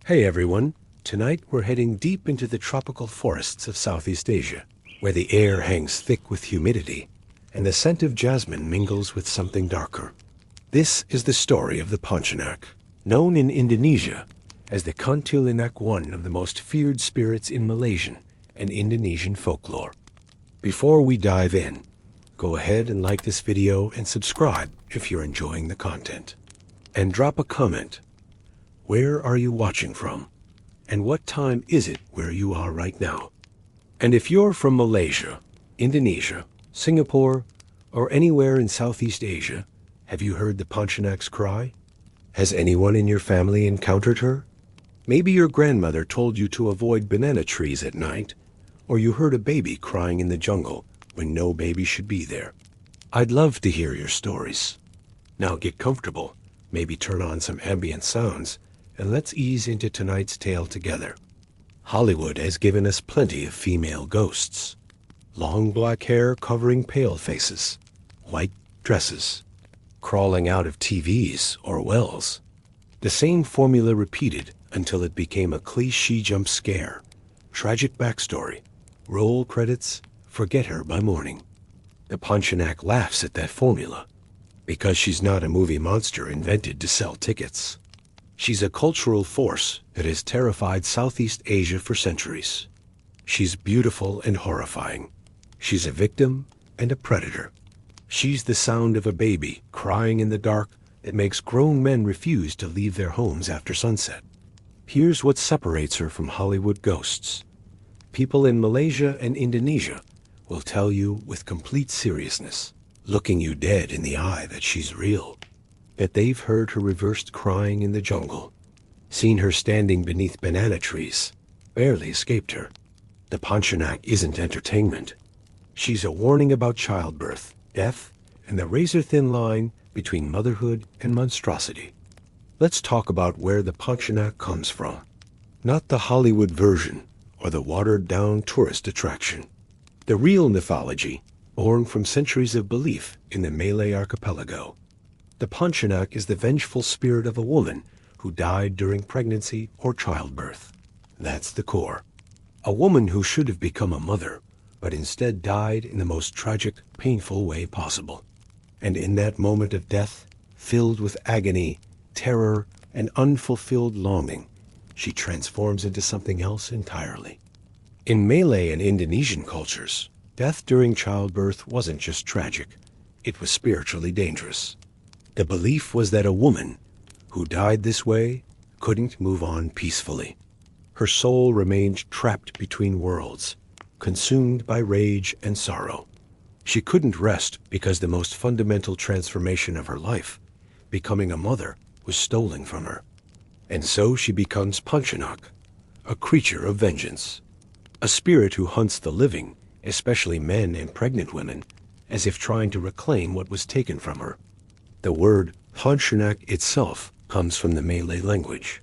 Hey everyone, tonight we're heading deep into the tropical forests of Southeast Asia, where the air hangs thick with humidity and the scent of jasmine mingles with something darker. This is the story of the Pontianak, known in Indonesia as the Kuntilanak, one of the most feared spirits in Malaysian and Indonesian folklore. Before we dive in, go ahead and like this video and subscribe if you're enjoying the content. And drop a comment. Where are you watching from? And what time is it where you are right now? And if you're from Malaysia, Indonesia, Singapore, or anywhere in Southeast Asia, have you heard the Pontianak's cry? Has anyone in your family encountered her? Maybe your grandmother told you to avoid banana trees at night, or you heard a baby crying in the jungle when no baby should be there. I'd love to hear your stories. Now get comfortable, maybe turn on some ambient sounds, and let's ease into tonight's tale together. Hollywood has given us plenty of female ghosts. Long black hair covering pale faces, white dresses, crawling out of TVs or wells. The same formula repeated until it became a cliché jump scare. Tragic backstory, roll credits, forget her by morning. The Pontianak laughs at that formula because she's not a movie monster invented to sell tickets. She's a cultural force that has terrified Southeast Asia for centuries. She's beautiful and horrifying. She's a victim and a predator. She's the sound of a baby crying in the dark that makes grown men refuse to leave their homes after sunset. Here's what separates her from Hollywood ghosts. People in Malaysia and Indonesia will tell you with complete seriousness, looking you dead in the eye, that she's real. That they've heard her reversed crying in the jungle, seen her standing beneath banana trees, barely escaped her. The Pontianak isn't entertainment. She's a warning about childbirth, death, and the razor-thin line between motherhood and monstrosity. Let's talk about where the Pontianak comes from. Not the Hollywood version or the watered-down tourist attraction. The real mythology, born from centuries of belief in the Malay archipelago. The Pontianak is the vengeful spirit of a woman who died during pregnancy or childbirth. That's the core. A woman who should have become a mother, but instead died in the most tragic, painful way possible. And in that moment of death, filled with agony, terror, and unfulfilled longing, she transforms into something else entirely. In Malay and Indonesian cultures, death during childbirth wasn't just tragic, it was spiritually dangerous. The belief was that a woman who died this way couldn't move on peacefully. Her soul remained trapped between worlds, consumed by rage and sorrow. She couldn't rest because the most fundamental transformation of her life, becoming a mother, was stolen from her. And so she becomes Pontianak, a creature of vengeance, a spirit who hunts the living, especially men and pregnant women, as if trying to reclaim what was taken from her. The word Pontianak itself comes from the Malay language.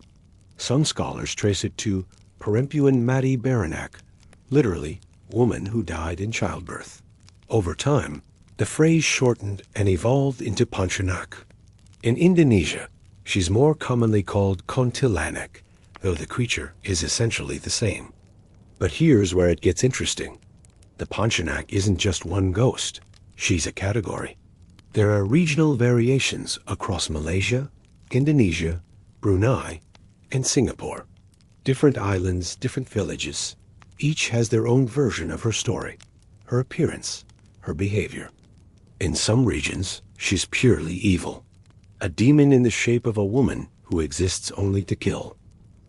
Some scholars trace it to Perempuan Mati Beranak, literally, woman who died in childbirth. Over time, the phrase shortened and evolved into Pontianak. In Indonesia, she's more commonly called Kuntilanak, though the creature is essentially the same. But here's where it gets interesting. The Pontianak isn't just one ghost, she's a category. There are regional variations across Malaysia, Indonesia, Brunei, and Singapore. Different islands, different villages. Each has their own version of her story, her appearance, her behavior. In some regions, she's purely evil, a demon in the shape of a woman who exists only to kill.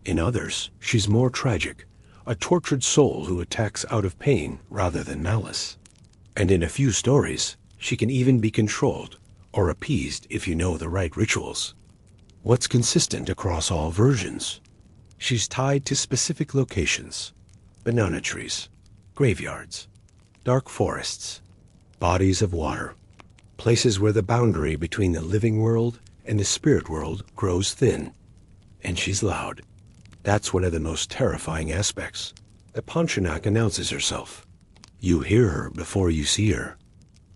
In others, she's more tragic, a tortured soul who attacks out of pain rather than malice. And in a few stories, she can even be controlled or appeased if you know the right rituals. What's consistent across all versions? She's tied to specific locations: banana trees, graveyards, dark forests, bodies of water, places where the boundary between the living world and the spirit world grows thin. And she's loud. That's one of the most terrifying aspects. The Pontianak announces herself. You hear her before you see her.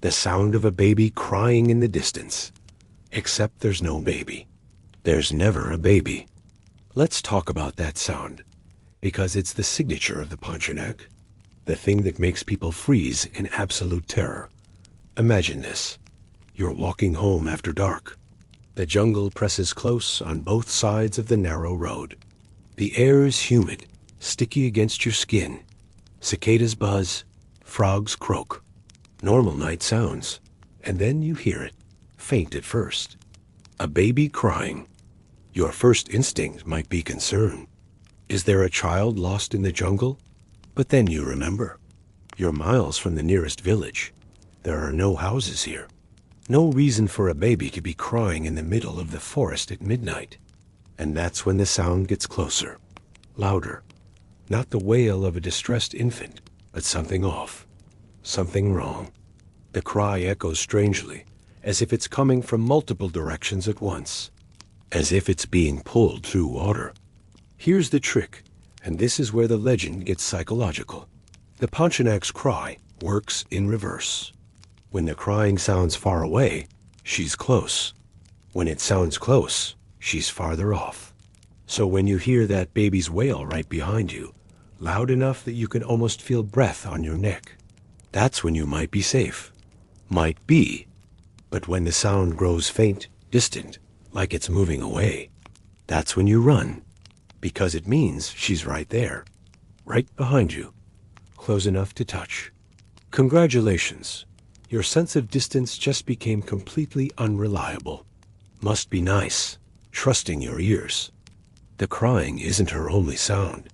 The sound of a baby crying in the distance. Except there's no baby. There's never a baby. Let's talk about that sound, because it's the signature of the Pontianak, the thing that makes people freeze in absolute terror. Imagine this. You're walking home after dark. The jungle presses close on both sides of the narrow road. The air is humid, sticky against your skin. Cicadas buzz, frogs croak. Normal night sounds. And then you hear it, faint at first. A baby crying. Your first instinct might be concern. Is there a child lost in the jungle? But then you remember. You're miles from the nearest village. There are no houses here. No reason for a baby to be crying in the middle of the forest at midnight. And that's when the sound gets closer. Louder. Not the wail of a distressed infant, but something off. Something wrong. The cry echoes strangely, as if it's coming from multiple directions at once. As if it's being pulled through water. Here's the trick, and this is where the legend gets psychological. The Pontianak's cry works in reverse. When the crying sounds far away, she's close. When it sounds close, she's farther off. So when you hear that baby's wail right behind you, loud enough that you can almost feel breath on your neck, that's when you might be safe. Might be. But when the sound grows faint, distant, like it's moving away, that's when you run. Because it means she's right there, right behind you, close enough to touch. Congratulations. Your sense of distance just became completely unreliable. Must be nice, trusting your ears. The crying isn't her only sound.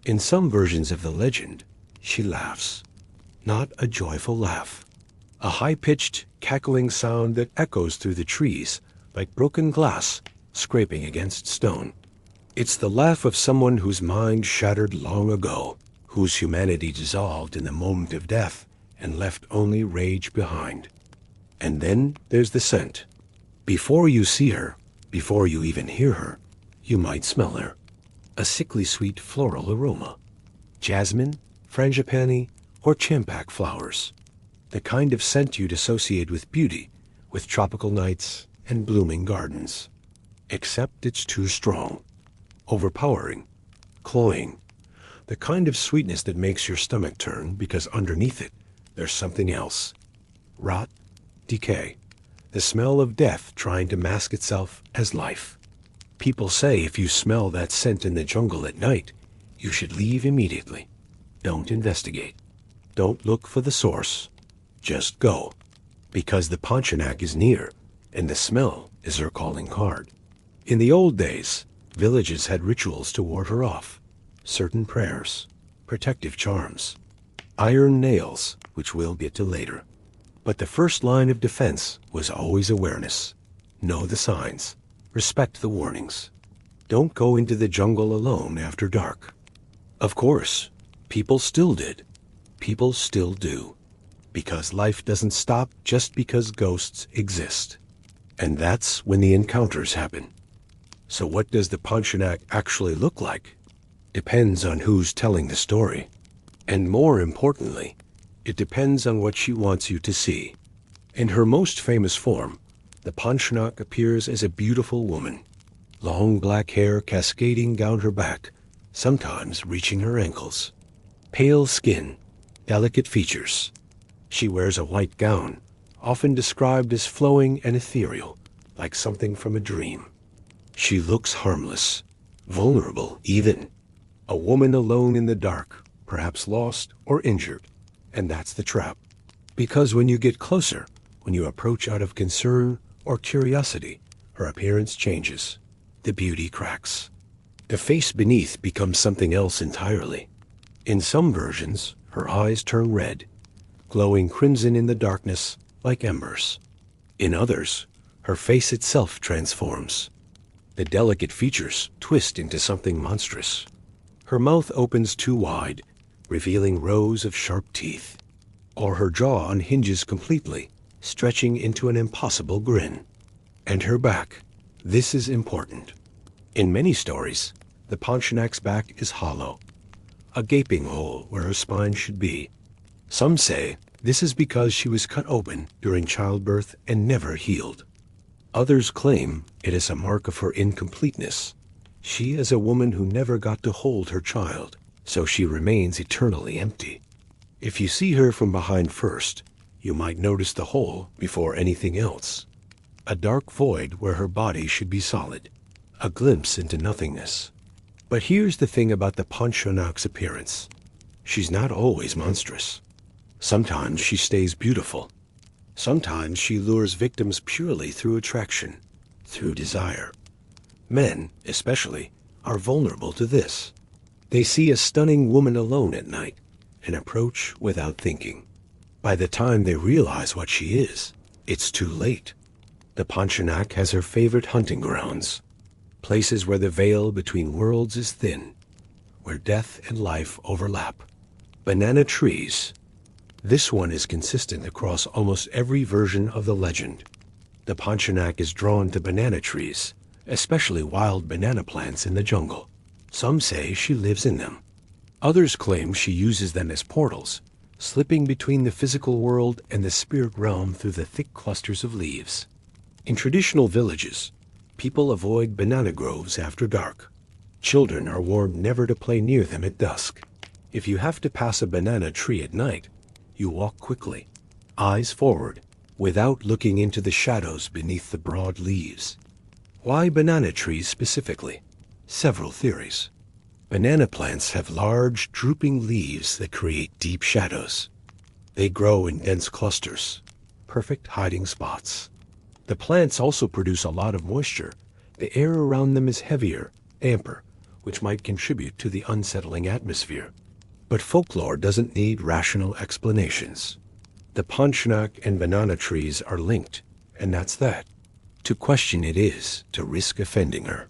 In some versions of the legend, she laughs. Not a joyful laugh. A high-pitched, cackling sound that echoes through the trees like broken glass scraping against stone. It's the laugh of someone whose mind shattered long ago, whose humanity dissolved in the moment of death and left only rage behind. And then there's the scent. Before you see her, before you even hear her, you might smell her. A sickly sweet floral aroma. Jasmine, frangipani, or champak flowers. The kind of scent you'd associate with beauty, with tropical nights and blooming gardens. Except it's too strong. Overpowering. Cloying. The kind of sweetness that makes your stomach turn because underneath it, there's something else. Rot, decay, the smell of death trying to mask itself as life. People say if you smell that scent in the jungle at night, you should leave immediately. Don't investigate. Don't look for the source. Just go. Because the Pontianak is near, and the smell is her calling card. In the old days, villages had rituals to ward her off. Certain prayers, protective charms. Iron nails, which we'll get to later. But the first line of defense was always awareness. Know the signs. Respect the warnings. Don't go into the jungle alone after dark. Of course, people still did. People still do. Because life doesn't stop just because ghosts exist. And that's when the encounters happen. So what does the Pontianak actually look like? Depends on who's telling the story. And more importantly, it depends on what she wants you to see. In her most famous form, the Pontianak appears as a beautiful woman. Long black hair cascading down her back, sometimes reaching her ankles. Pale skin, delicate features. She wears a white gown, often described as flowing and ethereal, like something from a dream. She looks harmless, vulnerable even. A woman alone in the dark, perhaps lost or injured. And that's the trap. Because when you get closer, when you approach out of concern or curiosity, her appearance changes. The beauty cracks. The face beneath becomes something else entirely. In some versions, her eyes turn red, glowing crimson in the darkness like embers. In others, her face itself transforms. The delicate features twist into something monstrous. Her mouth opens too wide, revealing rows of sharp teeth. Or her jaw unhinges completely, stretching into an impossible grin. And her back. This is important. In many stories, the Pontianak's back is hollow, a gaping hole where her spine should be. Some say this is because she was cut open during childbirth and never healed. Others claim it is a mark of her incompleteness. She is a woman who never got to hold her child, so she remains eternally empty. If you see her from behind first, you might notice the hole before anything else. A dark void where her body should be solid. A glimpse into nothingness. But here's the thing about the Pontianak's appearance. She's not always monstrous. Sometimes she stays beautiful. Sometimes she lures victims purely through attraction, through desire. Men, especially, are vulnerable to this. They see a stunning woman alone at night and approach without thinking. By the time they realize what she is, it's too late. The Pontianak has her favorite hunting grounds, places where the veil between worlds is thin, where death and life overlap. Banana trees. This one is consistent across almost every version of the legend. The Pontianak is drawn to banana trees, especially wild banana plants in the jungle. Some say she lives in them. Others claim she uses them as portals, slipping between the physical world and the spirit realm through the thick clusters of leaves. In traditional villages, people avoid banana groves after dark. Children are warned never to play near them at dusk. If you have to pass a banana tree at night, you walk quickly, eyes forward, without looking into the shadows beneath the broad leaves. Why banana trees specifically? Several theories. Banana plants have large, drooping leaves that create deep shadows. They grow in dense clusters, perfect hiding spots. The plants also produce a lot of moisture. The air around them is heavier, damper, which might contribute to the unsettling atmosphere. But folklore doesn't need rational explanations. The Pontianak and banana trees are linked, and that's that. To question it is to risk offending her.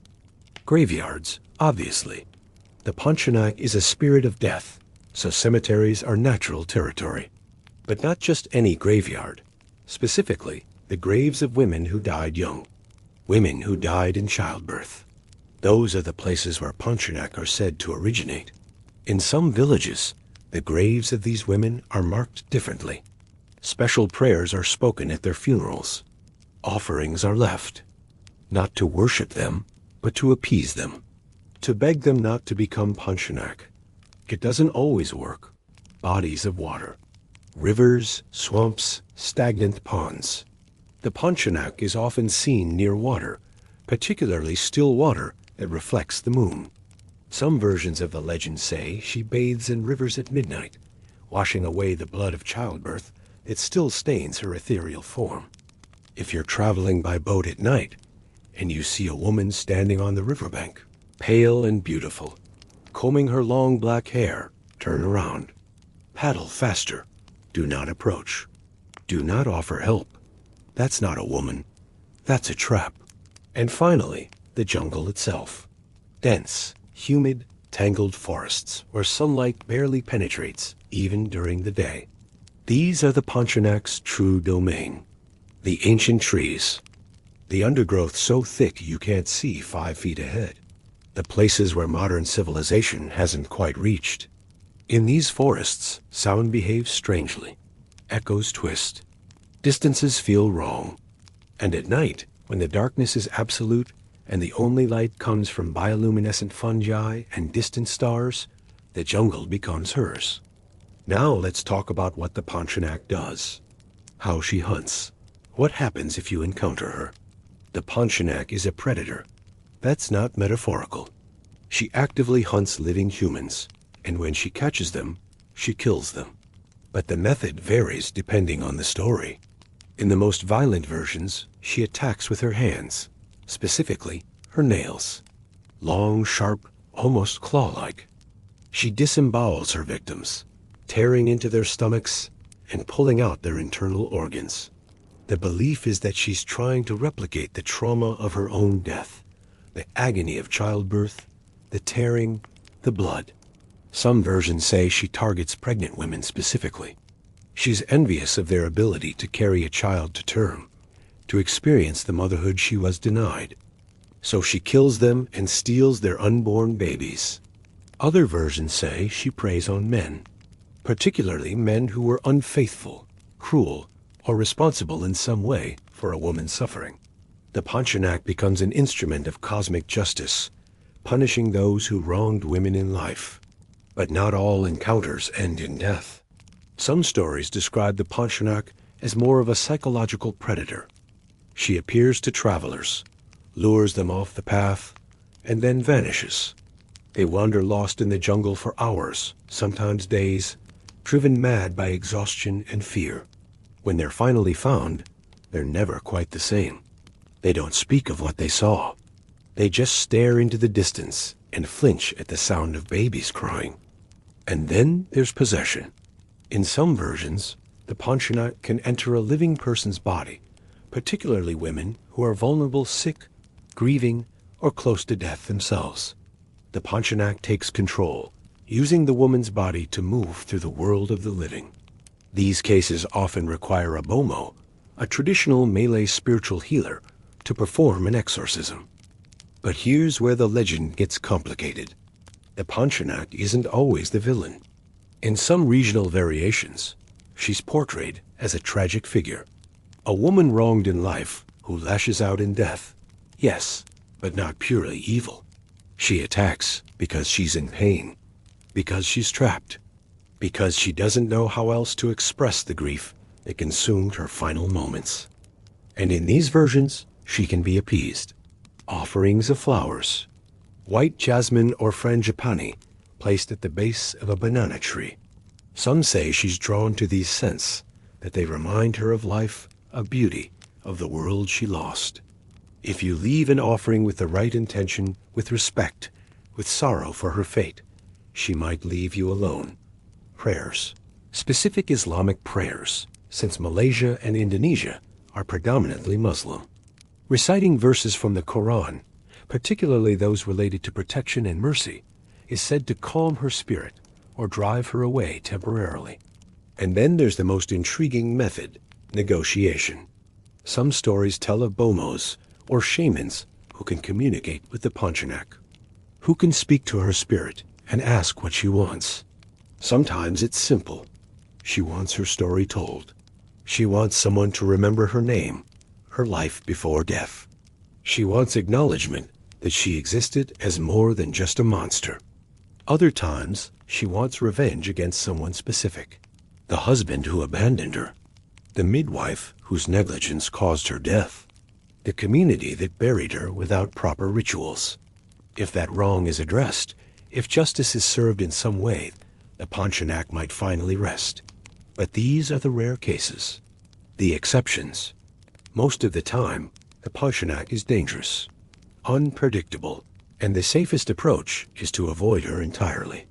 Graveyards, obviously. The Pontianak is a spirit of death, so cemeteries are natural territory. But not just any graveyard. Specifically, the graves of women who died young. Women who died in childbirth. Those are the places where Pontianak are said to originate. In some villages, the graves of these women are marked differently. Special prayers are spoken at their funerals. Offerings are left, not to worship them, but to appease them, to beg them not to become Pontianak. It doesn't always work. Bodies of water, rivers, swamps, stagnant ponds. The Pontianak is often seen near water, particularly still water that reflects the moon. Some versions of the legend say she bathes in rivers at midnight, washing away the blood of childbirth that still stains her ethereal form. If you're traveling by boat at night, and you see a woman standing on the riverbank, pale and beautiful, combing her long black hair, turn around. Paddle faster. Do not approach. Do not offer help. That's not a woman. That's a trap. And finally, the jungle itself. Dense, humid, tangled forests where sunlight barely penetrates, even during the day. These are the Pontianak's true domain. The ancient trees. The undergrowth so thick you can't see 5 feet ahead. The places where modern civilization hasn't quite reached. In these forests, sound behaves strangely. Echoes twist. Distances feel wrong. And at night, when the darkness is absolute and the only light comes from bioluminescent fungi and distant stars, the jungle becomes hers. Now let's talk about what the Pontianak does. How she hunts. What happens if you encounter her? The Pontianak is a predator. That's not metaphorical. She actively hunts living humans, and when she catches them, she kills them. But the method varies depending on the story. In the most violent versions, she attacks with her hands, specifically her nails. Long, sharp, almost claw-like. She disembowels her victims, tearing into their stomachs and pulling out their internal organs. The belief is that she's trying to replicate the trauma of her own death, the agony of childbirth, the tearing, the blood. Some versions say she targets pregnant women specifically. She's envious of their ability to carry a child to term, to experience the motherhood she was denied. So she kills them and steals their unborn babies. Other versions say she preys on men, particularly men who were unfaithful, cruel, or responsible in some way for a woman's suffering. The Pontianak becomes an instrument of cosmic justice, punishing those who wronged women in life. But not all encounters end in death. Some stories describe the Pontianak as more of a psychological predator. She appears to travelers, lures them off the path, and then vanishes. They wander lost in the jungle for hours, sometimes days, driven mad by exhaustion and fear. When they're finally found, they're never quite the same. They don't speak of what they saw. They just stare into the distance and flinch at the sound of babies crying. And then there's possession. In some versions, the Pontianak can enter a living person's body, particularly women who are vulnerable, sick, grieving, or close to death themselves. The Pontianak takes control, using the woman's body to move through the world of the living. These cases often require a bomo, a traditional Malay spiritual healer, to perform an exorcism. But here's where the legend gets complicated. The Pontianak isn't always the villain. In some regional variations, she's portrayed as a tragic figure, a woman wronged in life who lashes out in death. Yes, but not purely evil. She attacks because she's in pain, because she's trapped, because she doesn't know how else to express the grief that consumed her final moments. And in these versions, she can be appeased. Offerings of flowers, white jasmine or frangipani, placed at the base of a banana tree. Some say she's drawn to these scents, that they remind her of life, of beauty, of the world she lost. If you leave an offering with the right intention, with respect, with sorrow for her fate, she might leave you alone. Prayers. Specific Islamic prayers, since Malaysia and Indonesia are predominantly Muslim. Reciting verses from the Quran, particularly those related to protection and mercy, is said to calm her spirit or drive her away temporarily. And then there's the most intriguing method, negotiation. Some stories tell of bomos, or shamans, who can communicate with the Pontianak, who can speak to her spirit and ask what she wants. Sometimes it's simple. She wants her story told. She wants someone to remember her name, her life before death. She wants acknowledgement that she existed as more than just a monster. Other times, she wants revenge against someone specific. The husband who abandoned her, the midwife whose negligence caused her death, the community that buried her without proper rituals. If that wrong is addressed, if justice is served in some way, the Pontianak might finally rest. But these are the rare cases, the exceptions. Most of the time, the Pontianak is dangerous, unpredictable, and the safest approach is to avoid her entirely.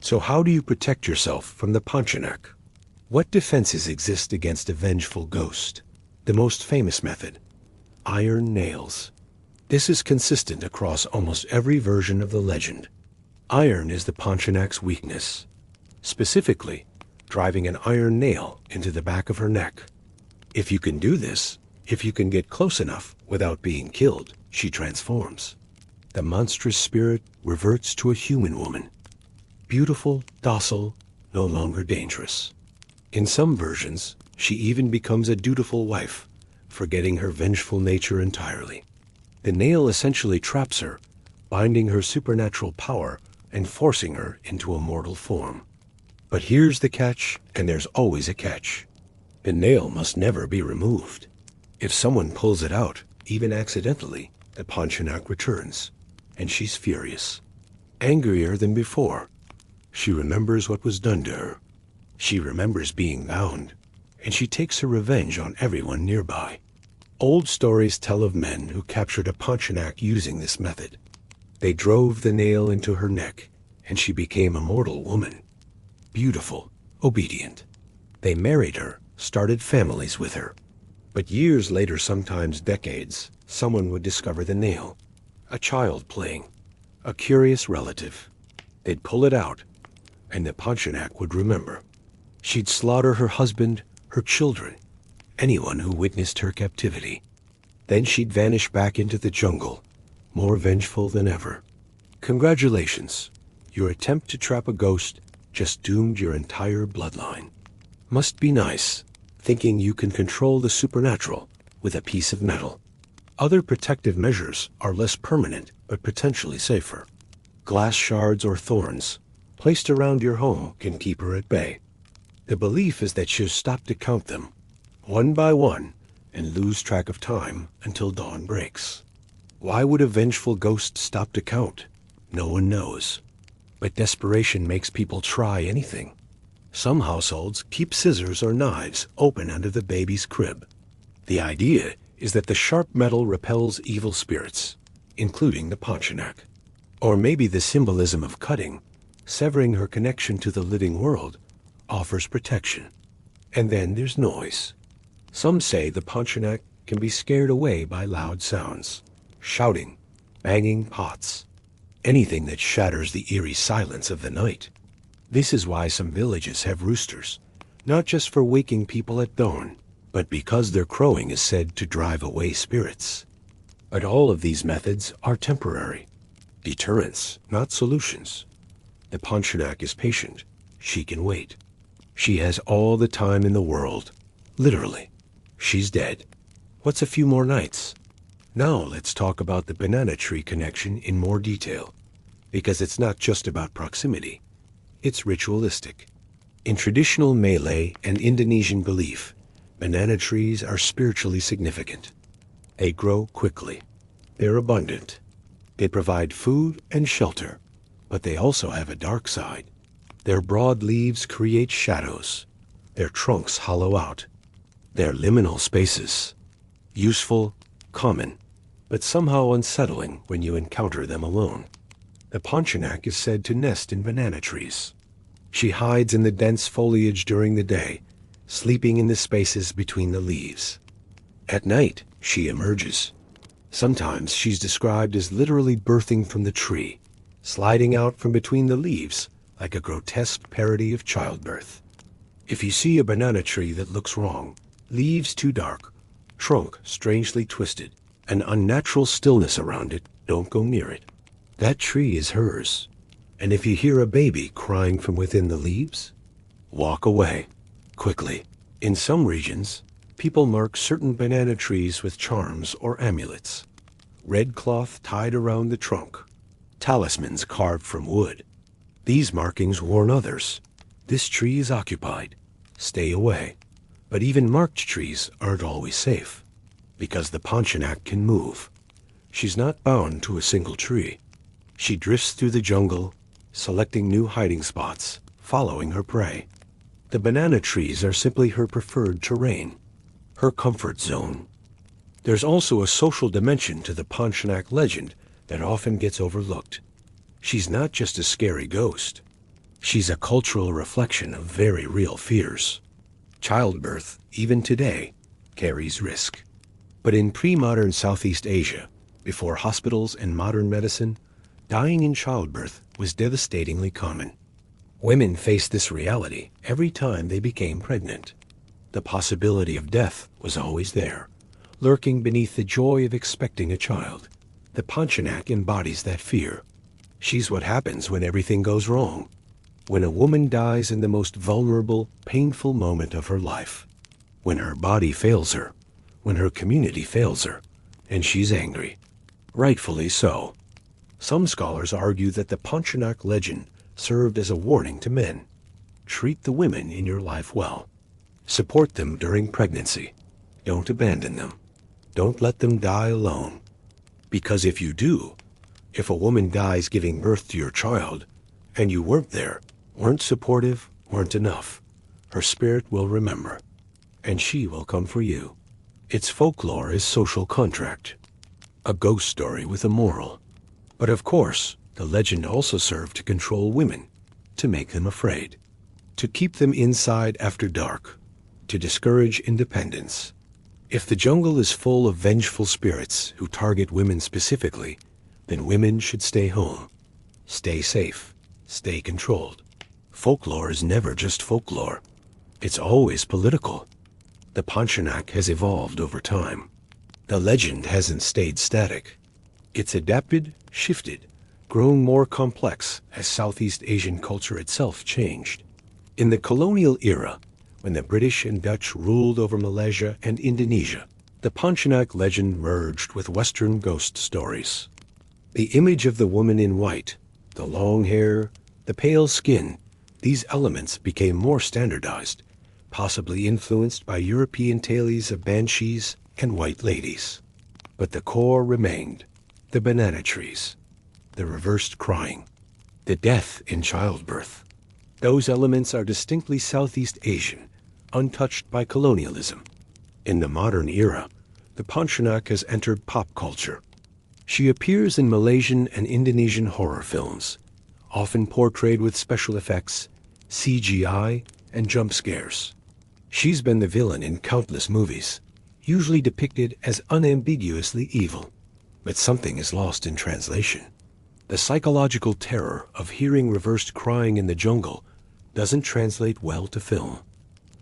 So how do you protect yourself from the Pontianak? What defenses exist against a vengeful ghost? The most famous method: iron nails. This is consistent across almost every version of the legend. Iron is the Pontianak's weakness. Specifically, driving an iron nail into the back of her neck. If you can do this, if you can get close enough without being killed, she transforms. The monstrous spirit reverts to a human woman. Beautiful, docile, no longer dangerous. In some versions, she even becomes a dutiful wife, forgetting her vengeful nature entirely. The nail essentially traps her, binding her supernatural power and forcing her into a mortal form. But here's the catch, and there's always a catch. The nail must never be removed. If someone pulls it out, even accidentally, the Pontianak returns, and she's furious, angrier than before. She remembers what was done to her. She remembers being bound, and she takes her revenge on everyone nearby. Old stories tell of men who captured a Pontianak using this method. They drove the nail into her neck, and she became a mortal woman. Beautiful, obedient. They married her, started families with her. But years later, sometimes decades, someone would discover the nail. A child playing, a curious relative. They'd pull it out, and the Pontianak would remember. She'd slaughter her husband, her children, anyone who witnessed her captivity. Then she'd vanish back into the jungle, more vengeful than ever. Congratulations, your attempt to trap a ghost just doomed your entire bloodline. Must be nice, thinking you can control the supernatural with a piece of metal. Other protective measures are less permanent but potentially safer. Glass shards or thorns placed around your home can keep her at bay. The belief is that she'll stop to count them, one by one, and lose track of time until dawn breaks. Why would a vengeful ghost stop to count? No one knows. But desperation makes people try anything. Some households keep scissors or knives open under the baby's crib. The idea is that the sharp metal repels evil spirits, including the Pontianak. Or maybe the symbolism of cutting, severing her connection to the living world, offers protection. And then there's noise. Some say the Pontianak can be scared away by loud sounds, shouting, banging pots, anything that shatters the eerie silence of the night. This is why some villages have roosters, not just for waking people at dawn, but because their crowing is said to drive away spirits. But all of these methods are temporary. Deterrents, not solutions. The Pontianak is patient. She can wait. She has all the time in the world. Literally. She's dead. What's a few more nights? Now let's talk about the banana tree connection in more detail, because it's not just about proximity. It's ritualistic. In traditional Malay and Indonesian belief, banana trees are spiritually significant. They grow quickly. They're abundant. They provide food and shelter, but they also have a dark side. Their broad leaves create shadows. Their trunks hollow out. They're liminal spaces. Useful, common, but somehow unsettling when you encounter them alone. The Pontianak is said to nest in banana trees. She hides in the dense foliage during the day, sleeping in the spaces between the leaves. At night, she emerges. Sometimes she's described as literally birthing from the tree, sliding out from between the leaves like a grotesque parody of childbirth. If you see a banana tree that looks wrong, leaves too dark, trunk strangely twisted, an unnatural stillness around it, don't go near it. That tree is hers. And if you hear a baby crying from within the leaves, walk away, quickly. In some regions, people mark certain banana trees with charms or amulets. Red cloth tied around the trunk, talismans carved from wood. These markings warn others. This tree is occupied. Stay away. But even marked trees aren't always safe, because the Pontianak can move. She's not bound to a single tree. She drifts through the jungle, selecting new hiding spots, following her prey. The banana trees are simply her preferred terrain, her comfort zone. There's also a social dimension to the Pontianak legend that often gets overlooked. She's not just a scary ghost. She's a cultural reflection of very real fears. Childbirth, even today, carries risk. But in pre-modern Southeast Asia, before hospitals and modern medicine, dying in childbirth was devastatingly common. Women faced this reality every time they became pregnant. The possibility of death was always there, lurking beneath the joy of expecting a child. The Pontianak embodies that fear. She's what happens when everything goes wrong, when a woman dies in the most vulnerable, painful moment of her life, when her body fails her, when her community fails her, and she's angry. Rightfully so. Some scholars argue that the Pontianak legend served as a warning to men. Treat the women in your life well. Support them during pregnancy. Don't abandon them. Don't let them die alone. Because if you do, if a woman dies giving birth to your child, and you weren't there, weren't supportive, weren't enough, her spirit will remember, and she will come for you. Its folklore is social contract, a ghost story with a moral. But of course, the legend also served to control women, to make them afraid, to keep them inside after dark, to discourage independence. If the jungle is full of vengeful spirits who target women specifically, then women should stay home, stay safe, stay controlled. Folklore is never just folklore. It's always political. The Pontianak has evolved over time. The legend hasn't stayed static. It's adapted, shifted, grown more complex as Southeast Asian culture itself changed. In the colonial era, when the British and Dutch ruled over Malaysia and Indonesia, the Pontianak legend merged with Western ghost stories. The image of the woman in white, The long hair, the pale skin, these elements became more standardized, possibly influenced by European tales of banshees and white ladies. But the core remained: the banana trees, the reversed crying, the death in childbirth. Those elements are distinctly Southeast Asian, untouched by colonialism. In the modern era, the Pontianak has entered pop culture. She appears in Malaysian and Indonesian horror films, often portrayed with special effects, CGI, and jump scares. She's been the villain in countless movies, usually depicted as unambiguously evil. But something is lost in translation. The psychological terror of hearing reversed crying in the jungle doesn't translate well to film.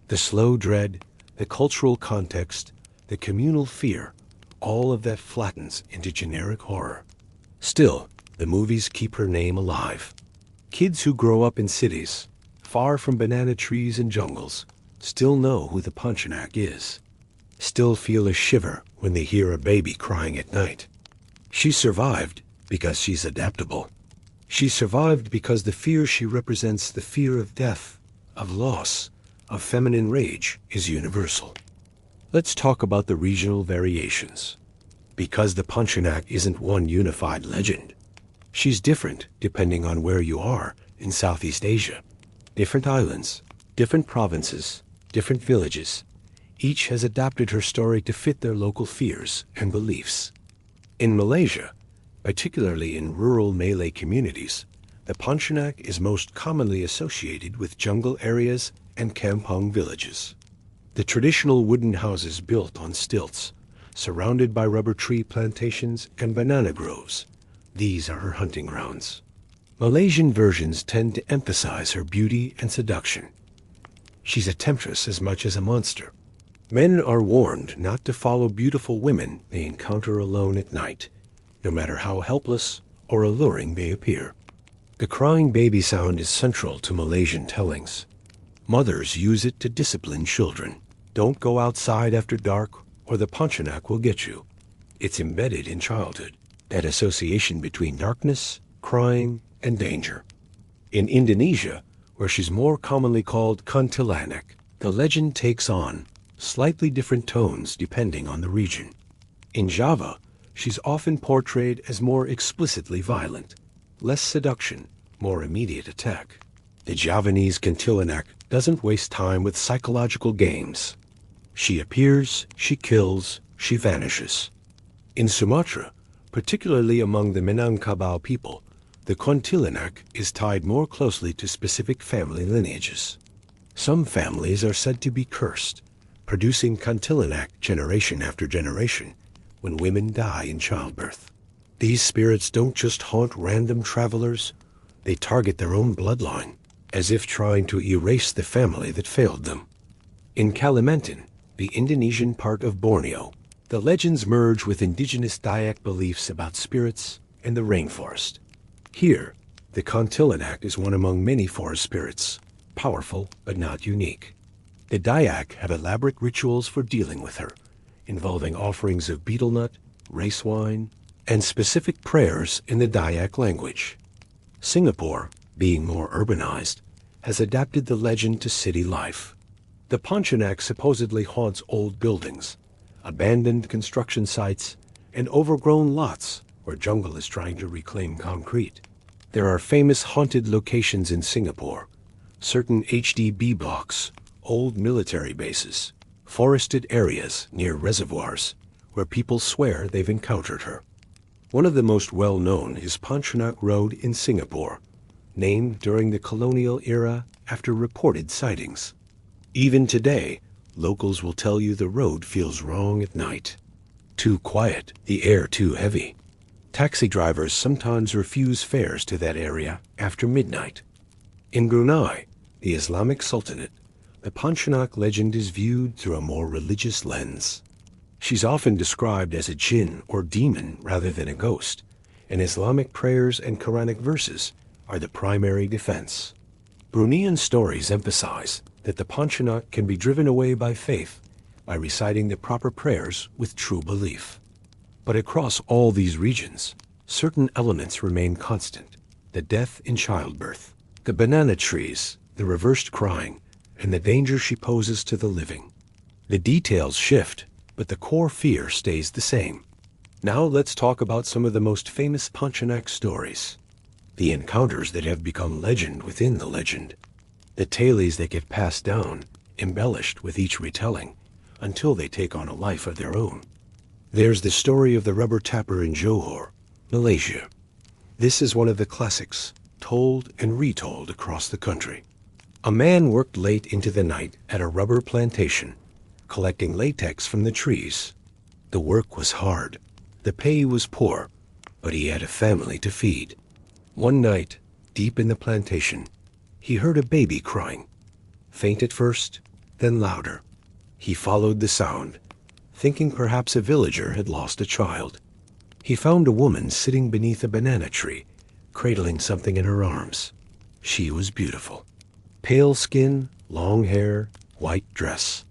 The slow dread, the cultural context, the communal fear, all of that flattens into generic horror. Still, the movies keep her name alive. Kids who grow up in cities, far from banana trees and jungles, still know who the Pontianak is. Still feel a shiver when they hear a baby crying at night. She survived because she's adaptable. She survived because the fear she represents, the fear of death, of loss, of feminine rage, is universal. Let's talk about the regional variations. Because the Pontianak isn't one unified legend. She's different depending on where you are in Southeast Asia. Different islands, different provinces, different villages. Each has adapted her story to fit their local fears and beliefs. In Malaysia, particularly in rural Malay communities, the Pontianak is most commonly associated with jungle areas and kampung villages. The traditional wooden houses built on stilts, surrounded by rubber tree plantations and banana groves. These are her hunting grounds. Malaysian versions tend to emphasize her beauty and seduction. She's a temptress as much as a monster. Men are warned not to follow beautiful women they encounter alone at night, no matter how helpless or alluring they appear. The crying baby sound is central to Malaysian tellings. Mothers use it to discipline children. Don't go outside after dark, or the Pontianak will get you. It's embedded in childhood, that association between darkness, crying, and danger. In Indonesia, where she's more commonly called kuntilanak, the legend takes on slightly different tones depending on the region. In Java, she's often portrayed as more explicitly violent, less seduction, more immediate attack. The Javanese kuntilanak doesn't waste time with psychological games. She appears, she kills, she vanishes. In Sumatra, particularly among the Minangkabau people, the kuntilanak is tied more closely to specific family lineages. Some families are said to be cursed, producing kuntilanak generation after generation when women die in childbirth. These spirits don't just haunt random travelers, they target their own bloodline, as if trying to erase the family that failed them. In Kalimantan, the Indonesian part of Borneo, the legends merge with indigenous Dayak beliefs about spirits and the rainforest. Here, the kuntilanak is one among many forest spirits, powerful but not unique. The Dayak have elaborate rituals for dealing with her, involving offerings of betel nut, race wine, and specific prayers in the Dayak language. Singapore, being more urbanized, has adapted the legend to city life. The Pontianak supposedly haunts old buildings, abandoned construction sites, and overgrown lots where jungle is trying to reclaim concrete. There are famous haunted locations in Singapore, certain HDB blocks, old military bases, forested areas near reservoirs where people swear they've encountered her. One of the most well-known is Pontianak Road in Singapore, named during the colonial era after reported sightings. Even today, locals will tell you the road feels wrong at night. Too quiet, the air too heavy. Taxi drivers sometimes refuse fares to that area after midnight. In Brunei, the Islamic Sultanate, the Pontianak legend is viewed through a more religious lens. She's often described as a jinn or demon rather than a ghost, and Islamic prayers and Quranic verses are the primary defense. Bruneian stories emphasize that the Pontianak can be driven away by faith by reciting the proper prayers with true belief. But across all these regions, certain elements remain constant. the death in childbirth, the banana trees, the reversed crying, and the danger she poses to the living. The details shift, but the core fear stays the same. Now let's talk about some of the most famous Pontianak stories. The encounters that have become legend within the legend. The tales that get passed down, embellished with each retelling, until they take on a life of their own. There's the story of the rubber tapper in Johor, Malaysia. This is one of the classics, told and retold across the country. A man worked late into the night at a rubber plantation, collecting latex from the trees. The work was hard, the pay was poor, but he had a family to feed. One night, deep in the plantation, he heard a baby crying. Faint at first, then louder. He followed the sound, thinking perhaps a villager had lost a child. He found a woman sitting beneath a banana tree, cradling something in her arms. She was beautiful. Pale skin, long hair, white dress.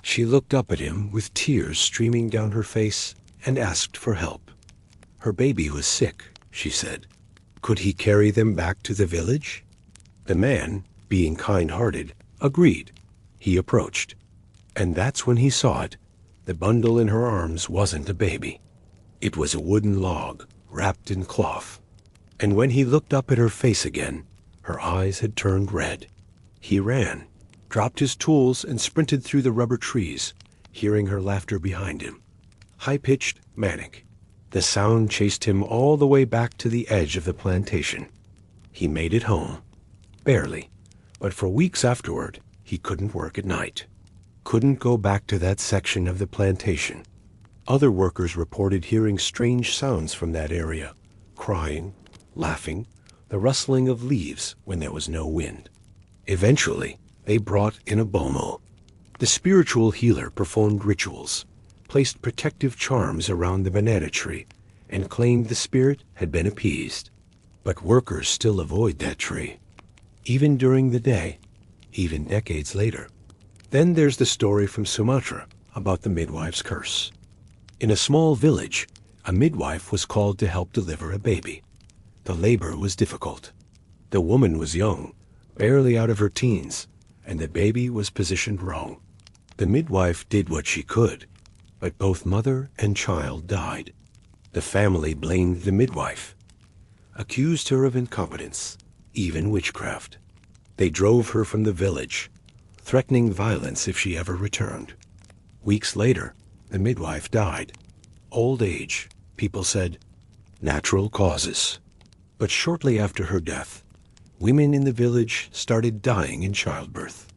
She looked up at him with tears streaming down her face and asked for help. Her baby was sick, she said. Could he carry them back to the village? The man, being kind-hearted, agreed. He approached. And that's when he saw it. The bundle in her arms wasn't a baby. It was a wooden log, wrapped in cloth. And when he looked up at her face again, her eyes had turned red. He ran, dropped his tools, and sprinted through the rubber trees, hearing her laughter behind him. High-pitched, manic. The sound chased him all the way back to the edge of the plantation. He made it home. Barely. But for weeks afterward, he couldn't work at night. Couldn't go back to that section of the plantation. Other workers reported hearing strange sounds from that area. Crying, laughing, the rustling of leaves when there was no wind. Eventually, they brought in a bomo. The spiritual healer performed rituals, placed protective charms around the banana tree, and claimed the spirit had been appeased. But workers still avoid that tree, even during the day, even decades later. Then there's the story from Sumatra about the midwife's curse. In a small village, a midwife was called to help deliver a baby. The labor was difficult. The woman was young, barely out of her teens, and the baby was positioned wrong. The midwife did what she could, but both mother and child died. The family blamed the midwife, accused her of incompetence, even witchcraft. They drove her from the village, threatening violence if she ever returned. Weeks later, the midwife died. Old age, people said, natural causes. But shortly after her death, women in the village started dying in childbirth,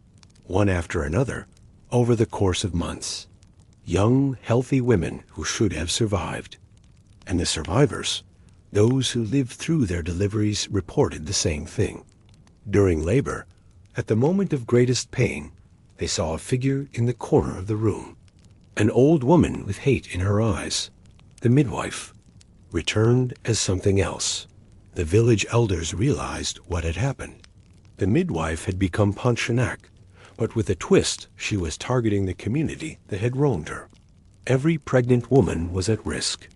one after another, over the course of months. Young, healthy women who should have survived. And the survivors, those who lived through their deliveries, reported the same thing. During labor, at the moment of greatest pain, they saw a figure in the corner of the room. An old woman with hate in her eyes. The midwife returned as something else. The village elders realized what had happened. The midwife had become Pontianak, but with a twist, she was targeting the community that had wronged her. Every pregnant woman was at risk.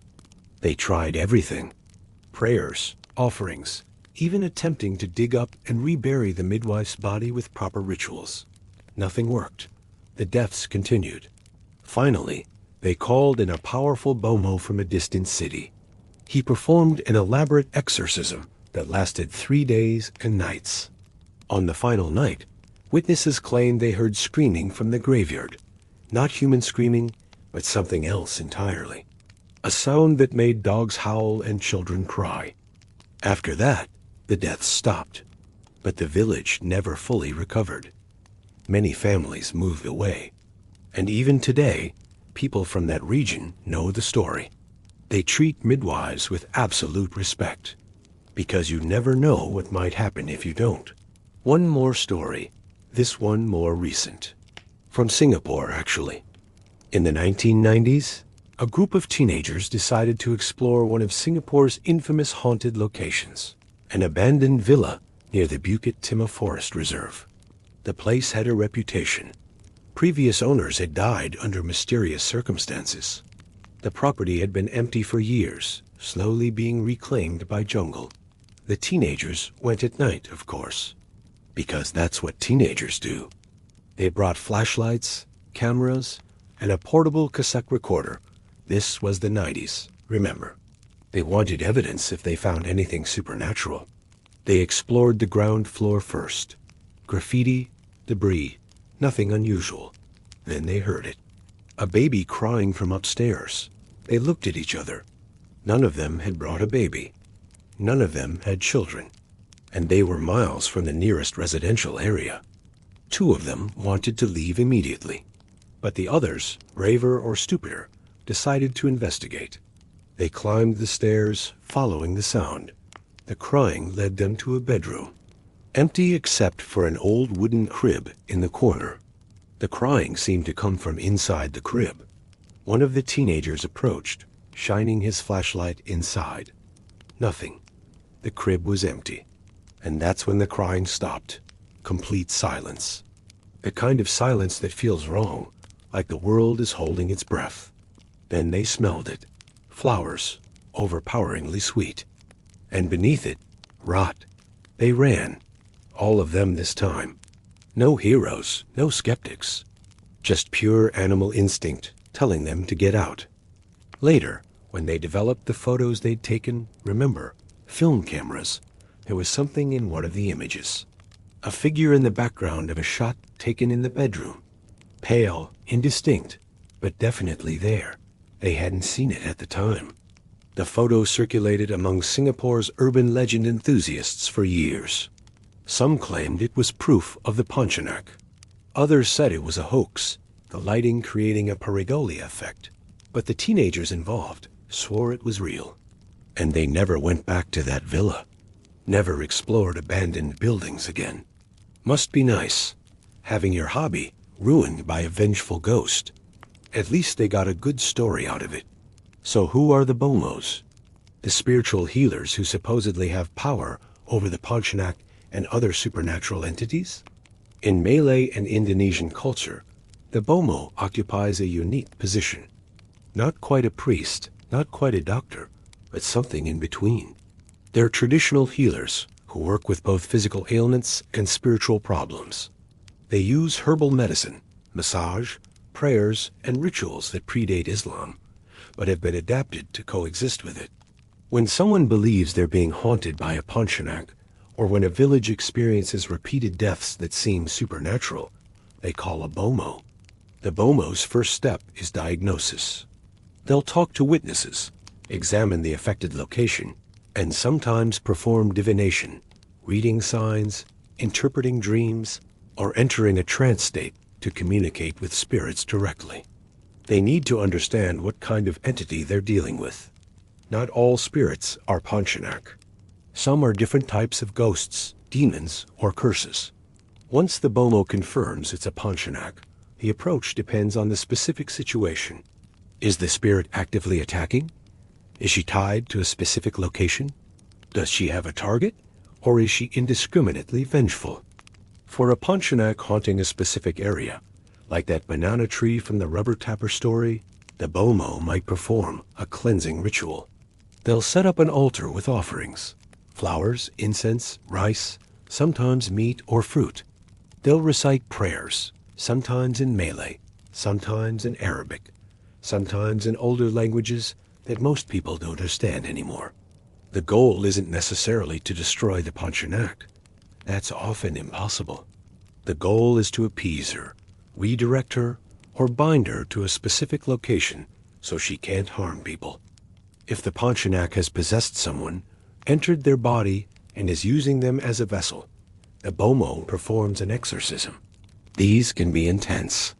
They tried everything. Prayers, offerings, even attempting to dig up and rebury the midwife's body with proper rituals. Nothing worked. The deaths continued. Finally, they called in a powerful bomo from a distant city. He performed an elaborate exorcism that lasted 3 days and nights. On the final night, witnesses claimed they heard screaming from the graveyard. Not human screaming, but something else entirely. A sound that made dogs howl and children cry. After that, the deaths stopped, but the village never fully recovered. Many families moved away, and even today, people from that region know the story. They treat midwives with absolute respect, because you never know what might happen if you don't. One more story, this one more recent. From Singapore, actually. In the 1990s, a group of teenagers decided to explore one of Singapore's infamous haunted locations, an abandoned villa near the Bukit Timah Forest Reserve. The place had a reputation. Previous owners had died under mysterious circumstances. The property had been empty for years, slowly being reclaimed by jungle. The teenagers went at night, of course, because that's what teenagers do. They brought flashlights, cameras, and a portable cassette recorder. This was the 90s, remember. They wanted evidence if they found anything supernatural. They explored the ground floor first. Graffiti, debris, nothing unusual. Then they heard it. A baby crying from upstairs. They looked at each other. None of them had brought a baby. None of them had children. And they were miles from the nearest residential area. 2 of them wanted to leave immediately. But the others, braver or stupider, decided to investigate. They climbed the stairs, following the sound. The crying led them to a bedroom, empty except for an old wooden crib in the corner. The crying seemed to come from inside the crib. One of the teenagers approached, shining his flashlight inside. Nothing. The crib was empty. And that's when the crying stopped. Complete silence. The kind of silence that feels wrong, like the world is holding its breath. Then they smelled it. Flowers, overpoweringly sweet. And beneath it, rot. They ran. All of them this time. No heroes, no skeptics. Just pure animal instinct telling them to get out. Later, when they developed the photos they'd taken, remember, film cameras, there was something in one of the images. A figure in the background of a shot taken in the bedroom. Pale, indistinct, but definitely there. They hadn't seen it at the time. The photo circulated among Singapore's urban legend enthusiasts for years. Some claimed it was proof of the Pontianak. Others said it was a hoax, the lighting creating a pareidolia effect. But the teenagers involved swore it was real. And they never went back to that villa. Never explored abandoned buildings again. Must be nice, having your hobby ruined by a vengeful ghost. At least they got a good story out of it. So who are the Bomos? The spiritual healers who supposedly have power over the Pontianak and other supernatural entities? In Malay and Indonesian culture, the Bomo occupies a unique position. Not quite a priest, not quite a doctor, but something in between. They're traditional healers who work with both physical ailments and spiritual problems. They use herbal medicine, massage, prayers, and rituals that predate Islam, but have been adapted to coexist with it. When someone believes they're being haunted by a Pontianak, or when a village experiences repeated deaths that seem supernatural, they call a Bomo. The Bomo's first step is diagnosis. They'll talk to witnesses, examine the affected location, and sometimes perform divination, reading signs, interpreting dreams, or entering a trance state to communicate with spirits directly. They need to understand what kind of entity they're dealing with. Not all spirits are Pontianak. Some are different types of ghosts, demons, or curses. Once the Bomo confirms it's a Pontianak, the approach depends on the specific situation. Is the spirit actively attacking? Is she tied to a specific location? Does she have a target? Or is she indiscriminately vengeful? For a Pontianak haunting a specific area, like that banana tree from the rubber tapper story, the Bomo might perform a cleansing ritual. They'll set up an altar with offerings, flowers, incense, rice, sometimes meat or fruit. They'll recite prayers, sometimes in Malay, sometimes in Arabic, sometimes in older languages that most people don't understand anymore. The goal isn't necessarily to destroy the Pontianak. That's often impossible. The goal is to appease her, redirect her, or bind her to a specific location so she can't harm people. If the Pontianak has possessed someone, entered their body, and is using them as a vessel, the Bomo performs an exorcism. These can be intense.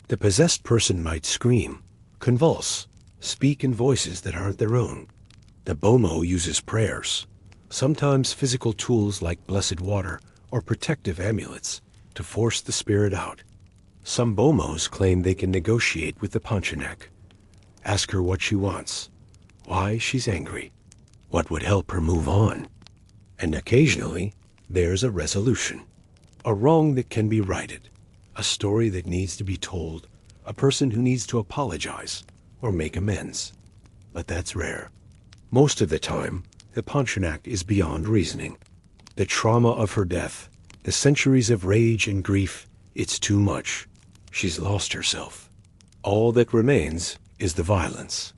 The possessed person might scream, convulse, speak in voices that aren't their own. The Bomo uses prayers, sometimes physical tools like blessed water or protective amulets, to force the spirit out. Some Bomos claim they can negotiate with the Pontianak. Ask her what she wants, why she's angry, what would help her move on. And occasionally, there's a resolution. A wrong that can be righted, a story that needs to be told, a person who needs to apologize or make amends. But that's rare. Most of the time, the Pontianak is beyond reasoning. The trauma of her death, the centuries of rage and grief, it's too much. She's lost herself. All that remains is the violence.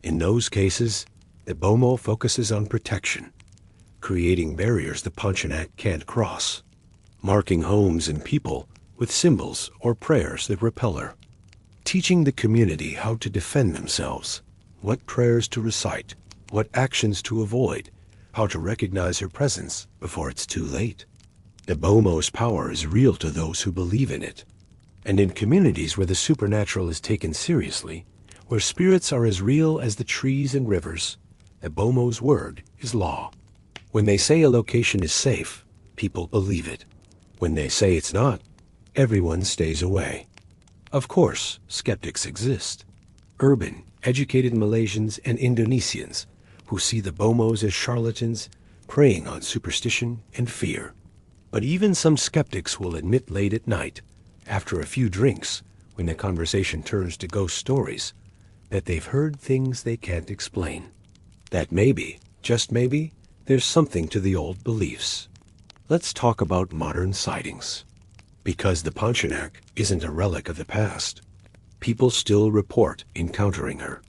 In those cases, the Bomo focuses on protection, creating barriers the Pontianak can't cross, marking homes and people with symbols or prayers that repel her, teaching the community how to defend themselves, what prayers to recite, what actions to avoid, how to recognize her presence before it's too late. The Bomo's power is real to those who believe in it. And in communities where the supernatural is taken seriously, where spirits are as real as the trees and rivers, the Bomo's word is law. When they say a location is safe, people believe it. When they say it's not, everyone stays away. Of course, skeptics exist. Urban, educated Malaysians and Indonesians who see the Bomos as charlatans preying on superstition and fear. But even some skeptics will admit late at night, after a few drinks, when the conversation turns to ghost stories, that they've heard things they can't explain. That maybe, just maybe, there's something to the old beliefs. Let's talk about modern sightings. Because the Pontianak isn't a relic of the past, people still report encountering her,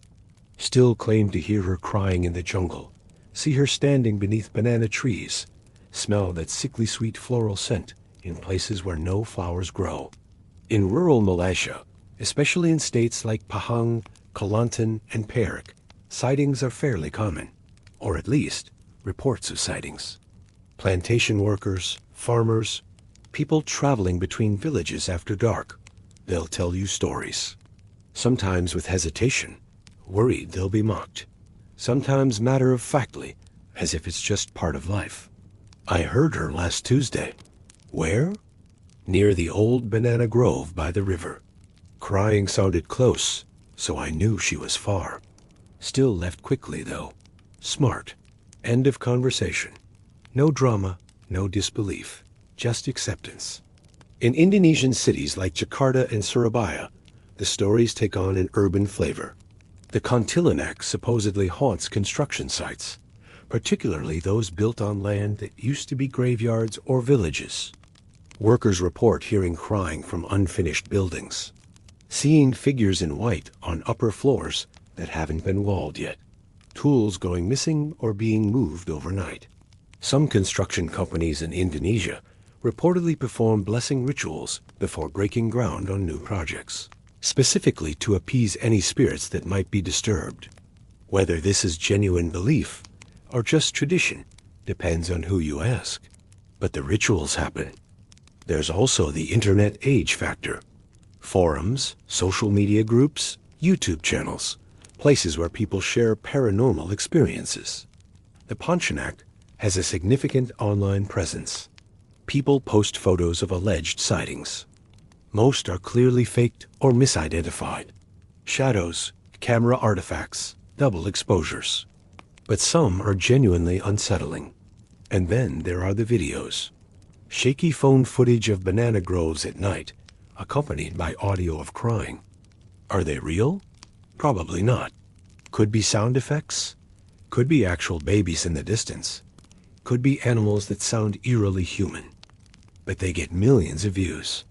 still claim to hear her crying in the jungle, see her standing beneath banana trees, smell that sickly sweet floral scent in places where no flowers grow. In rural Malaysia, especially in states like Pahang, Kelantan, and Perak, sightings are fairly common, or at least reports of sightings. Plantation workers, farmers, people traveling between villages after dark, they'll tell you stories. Sometimes with hesitation, worried they'll be mocked. Sometimes matter-of-factly, as if it's just part of life. I heard her last Tuesday. Where? Near the old banana grove by the river. Crying sounded close, so I knew she was far. Still left quickly, though. Smart. End of conversation. No drama, no disbelief, just acceptance. In Indonesian cities like Jakarta and Surabaya, the stories take on an urban flavor. The Pontianak supposedly haunts construction sites, particularly those built on land that used to be graveyards or villages. Workers report hearing crying from unfinished buildings, seeing figures in white on upper floors that haven't been walled yet, tools going missing or being moved overnight. Some construction companies in Indonesia reportedly perform blessing rituals before breaking ground on new projects, specifically to appease any spirits that might be disturbed. Whether this is genuine belief or just tradition depends on who you ask. But the rituals happen. There's also the internet age factor. Forums, social media groups, YouTube channels, places where people share paranormal experiences. The Pontianak has a significant online presence. People post photos of alleged sightings. Most are clearly faked or misidentified. Shadows, camera artifacts, double exposures. But some are genuinely unsettling. And then there are the videos. Shaky phone footage of banana groves at night, accompanied by audio of crying. Are they real? Probably not. Could be sound effects. Could be actual babies in the distance. Could be animals that sound eerily human. But they get millions of views.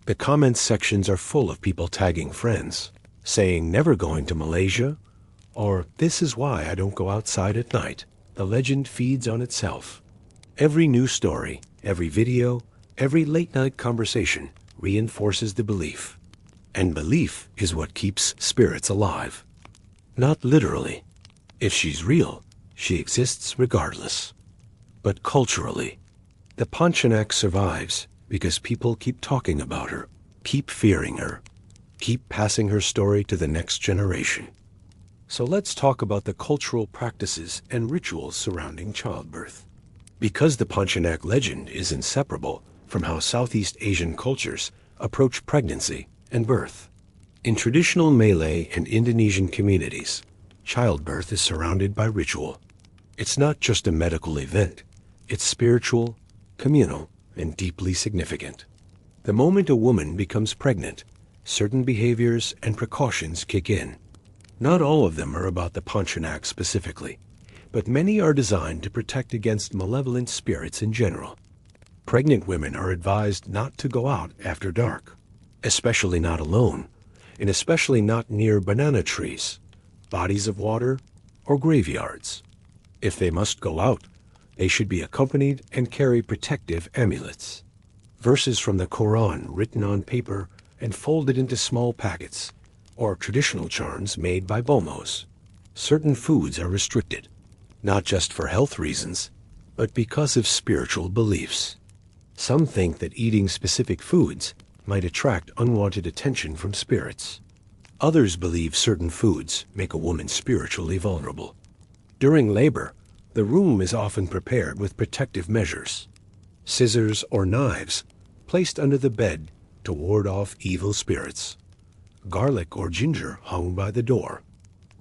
The comments sections are full of people tagging friends, saying never going to Malaysia, or this is why I don't go outside at night. The legend feeds on itself. Every news story, every video, every late-night conversation reinforces the belief. And belief is what keeps spirits alive. Not literally. If she's real, she exists regardless. But culturally, the Pontianak survives because people keep talking about her, keep fearing her, keep passing her story to the next generation. So let's talk about the cultural practices and rituals surrounding childbirth. Because the Pontianak legend is inseparable from how Southeast Asian cultures approach pregnancy and birth. In traditional Malay and Indonesian communities, childbirth is surrounded by ritual. It's not just a medical event. It's spiritual, communal, and deeply significant. The moment a woman becomes pregnant, certain behaviors and precautions kick in. Not all of them are about the Pontianak specifically, but many are designed to protect against malevolent spirits in general. Pregnant women are advised not to go out after dark, especially not alone, and especially not near banana trees, bodies of water, or graveyards. If they must go out, they should be accompanied and carry protective amulets. Verses from the Quran written on paper and folded into small packets, or traditional charms made by bomos. Certain foods are restricted, not just for health reasons, but because of spiritual beliefs. Some think that eating specific foods might attract unwanted attention from spirits. Others believe certain foods make a woman spiritually vulnerable. During labor, the room is often prepared with protective measures. Scissors or knives placed under the bed to ward off evil spirits. Garlic or ginger hung by the door.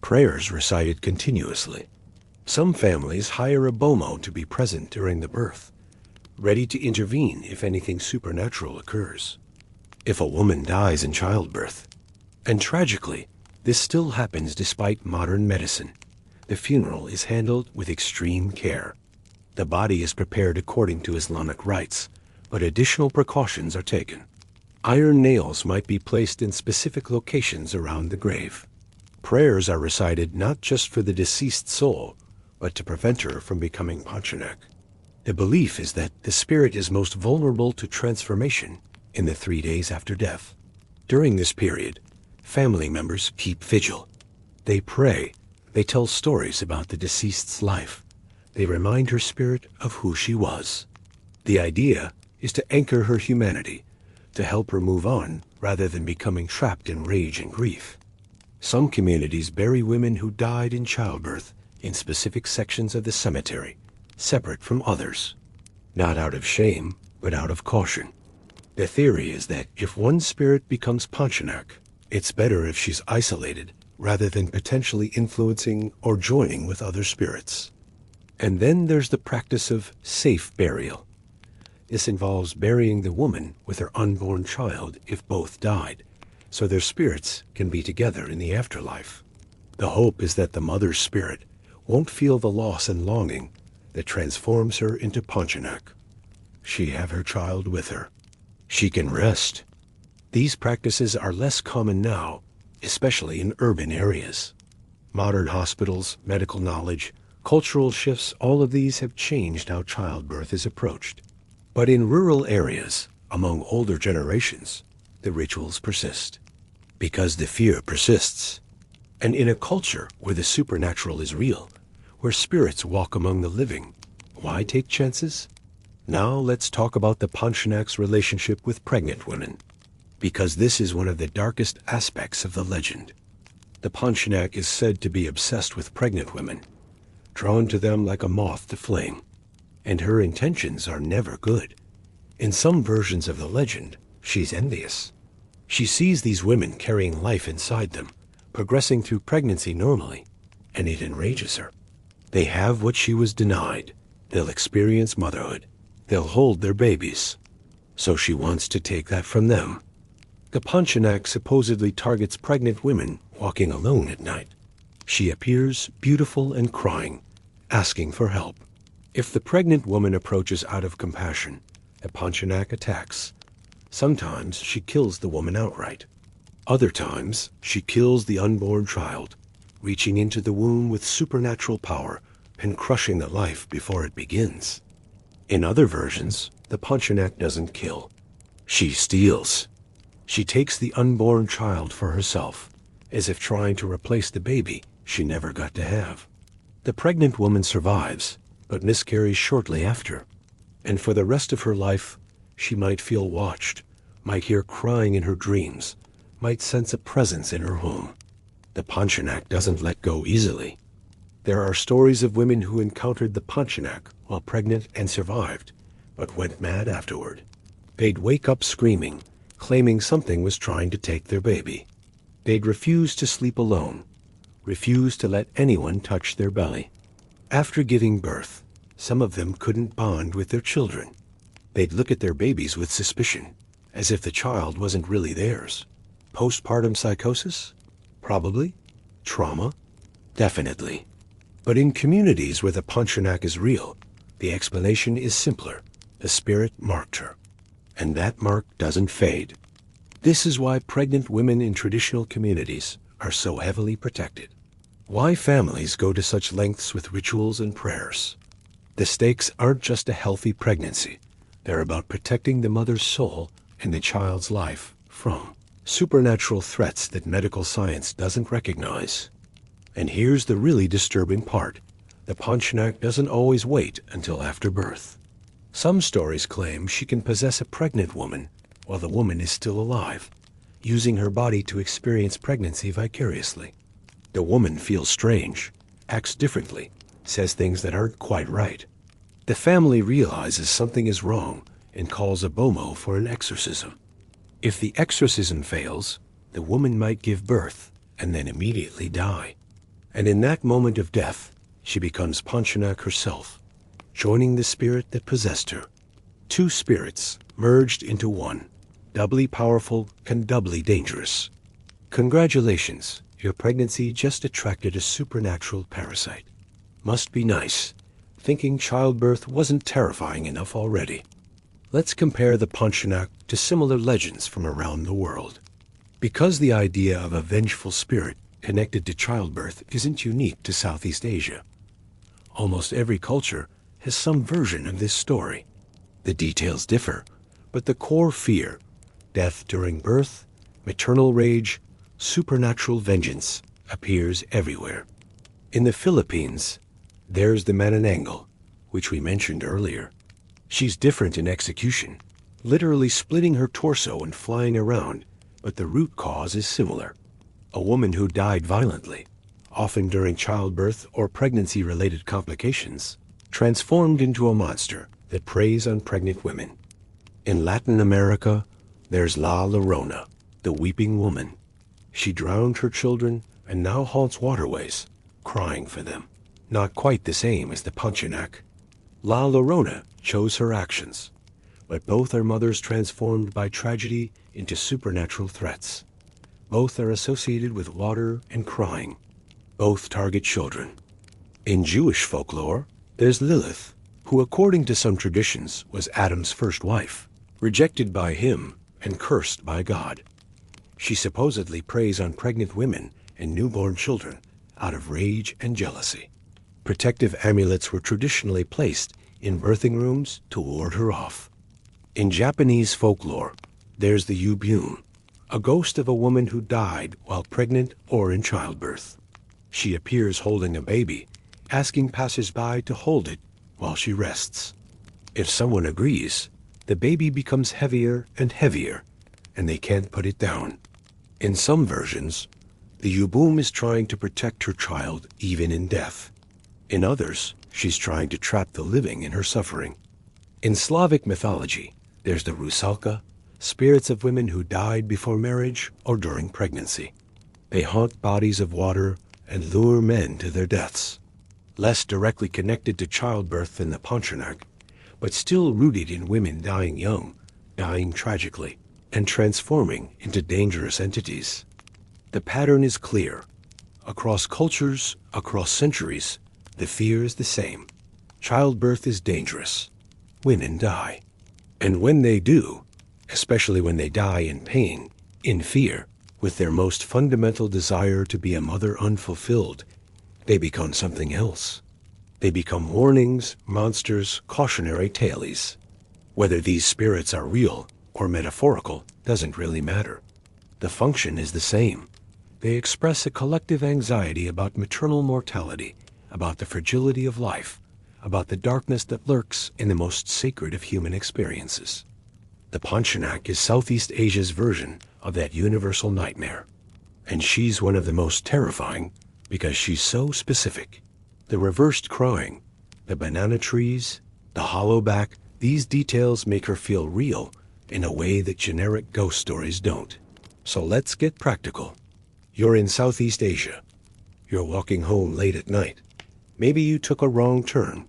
Prayers recited continuously. Some families hire a bomo to be present during the birth, ready to intervene if anything supernatural occurs. If a woman dies in childbirth, and tragically, this still happens despite modern medicine, the funeral is handled with extreme care. The body is prepared according to Islamic rites, but additional precautions are taken. Iron nails might be placed in specific locations around the grave. Prayers are recited not just for the deceased soul, but to prevent her from becoming Pontianak. The belief is that the spirit is most vulnerable to transformation in the 3 days after death. During this period, family members keep vigil. They pray, they tell stories about the deceased's life. They remind her spirit of who she was. The idea is to anchor her humanity, to help her move on rather than becoming trapped in rage and grief. Some communities bury women who died in childbirth in specific sections of the cemetery, separate from others, not out of shame, but out of caution. The theory is that if one spirit becomes Pontianak, it's better if she's isolated rather than potentially influencing or joining with other spirits. And then there's the practice of safe burial. This involves burying the woman with her unborn child if both died, so their spirits can be together in the afterlife. The hope is that the mother's spirit won't feel the loss and longing that transforms her into Pontianak. She have her child with her. She can rest. These practices are less common now, especially in urban areas. Modern hospitals, medical knowledge, cultural shifts, all of these have changed how childbirth is approached. But in rural areas, among older generations, the rituals persist. Because the fear persists. And in a culture where the supernatural is real, where spirits walk among the living, why take chances? Now let's talk about the Pontianak's relationship with pregnant women, because this is one of the darkest aspects of the legend. The Pontianak is said to be obsessed with pregnant women, drawn to them like a moth to flame, and her intentions are never good. In some versions of the legend, she's envious. She sees these women carrying life inside them, progressing through pregnancy normally, and it enrages her. They have what she was denied. They'll experience motherhood. They'll hold their babies. So she wants to take that from them. The Pontianak supposedly targets pregnant women walking alone at night. She appears beautiful and crying, asking for help. If the pregnant woman approaches out of compassion, the Pontianak attacks. Sometimes she kills the woman outright. Other times, she kills the unborn child, reaching into the womb with supernatural power and crushing the life before it begins. In other versions, the Pontianak doesn't kill. She steals. She takes the unborn child for herself, as if trying to replace the baby she never got to have. The pregnant woman survives, but miscarries shortly after. And for the rest of her life, she might feel watched, might hear crying in her dreams, might sense a presence in her home. The Pontianak doesn't let go easily. There are stories of women who encountered the Pontianak while pregnant and survived, but went mad afterward. They'd wake up screaming, claiming something was trying to take their baby. They'd refuse to sleep alone, refuse to let anyone touch their belly. After giving birth, some of them couldn't bond with their children. They'd look at their babies with suspicion, as if the child wasn't really theirs. Postpartum psychosis? Probably. Trauma? Definitely. But in communities where the Pontianak is real, the explanation is simpler. The spirit marked her, and that mark doesn't fade. This is why pregnant women in traditional communities are so heavily protected. Why families go to such lengths with rituals and prayers. The stakes aren't just a healthy pregnancy. They're about protecting the mother's soul and the child's life from supernatural threats that medical science doesn't recognize. And here's the really disturbing part. The Pontianak doesn't always wait until after birth. Some stories claim she can possess a pregnant woman while the woman is still alive, using her body to experience pregnancy vicariously. The woman feels strange, acts differently, says things that aren't quite right. The family realizes something is wrong and calls a bomo for an exorcism. If the exorcism fails, the woman might give birth and then immediately die. And in that moment of death, she becomes Pontianak herself, joining the spirit that possessed her. Two spirits merged into one, doubly powerful and doubly dangerous. Congratulations, your pregnancy just attracted a supernatural parasite. Must be nice, thinking childbirth wasn't terrifying enough already. Let's compare the Pontianak to similar legends from around the world. Because the idea of a vengeful spirit connected to childbirth isn't unique to Southeast Asia. Almost every culture has some version of this story. The details differ, but the core fear, death during birth, maternal rage, supernatural vengeance, appears everywhere. In the Philippines, there's the manananggal, which we mentioned earlier. She's different in execution, literally splitting her torso and flying around, but the root cause is similar. A woman who died violently, often during childbirth or pregnancy-related complications, transformed into a monster that preys on pregnant women. In Latin America, there's La Llorona, the weeping woman. She drowned her children and now haunts waterways, crying for them. Not quite the same as the Pontianak. La Llorona chose her actions, but both are mothers transformed by tragedy into supernatural threats. Both are associated with water and crying. Both target children. In Jewish folklore, there's Lilith, who according to some traditions was Adam's first wife, rejected by him and cursed by God. She supposedly preys on pregnant women and newborn children out of rage and jealousy. Protective amulets were traditionally placed in birthing rooms to ward her off. In Japanese folklore, there's the yubun, a ghost of a woman who died while pregnant or in childbirth. She appears holding a baby, asking passers-by to hold it while she rests. If someone agrees, the baby becomes heavier and heavier, and they can't put it down. In some versions, the yubun is trying to protect her child even in death. In others, she's trying to trap the living in her suffering. In Slavic mythology, there's the rusalka, spirits of women who died before marriage or during pregnancy. They haunt bodies of water and lure men to their deaths. Less directly connected to childbirth than the Pontianak, but still rooted in women dying young, dying tragically, and transforming into dangerous entities. The pattern is clear. Across cultures, across centuries, the fear is the same. Childbirth is dangerous. Women die. And when they do, especially when they die in pain, in fear, with their most fundamental desire to be a mother unfulfilled, they become something else. They become warnings, monsters, cautionary tales. Whether these spirits are real or metaphorical doesn't really matter. The function is the same. They express a collective anxiety about maternal mortality, about the fragility of life, about the darkness that lurks in the most sacred of human experiences. The Pontianak is Southeast Asia's version of that universal nightmare. And she's one of the most terrifying because she's so specific. The reversed crying, the banana trees, the hollow back, these details make her feel real in a way that generic ghost stories don't. So let's get practical. You're in Southeast Asia. You're walking home late at night. Maybe you took a wrong turn.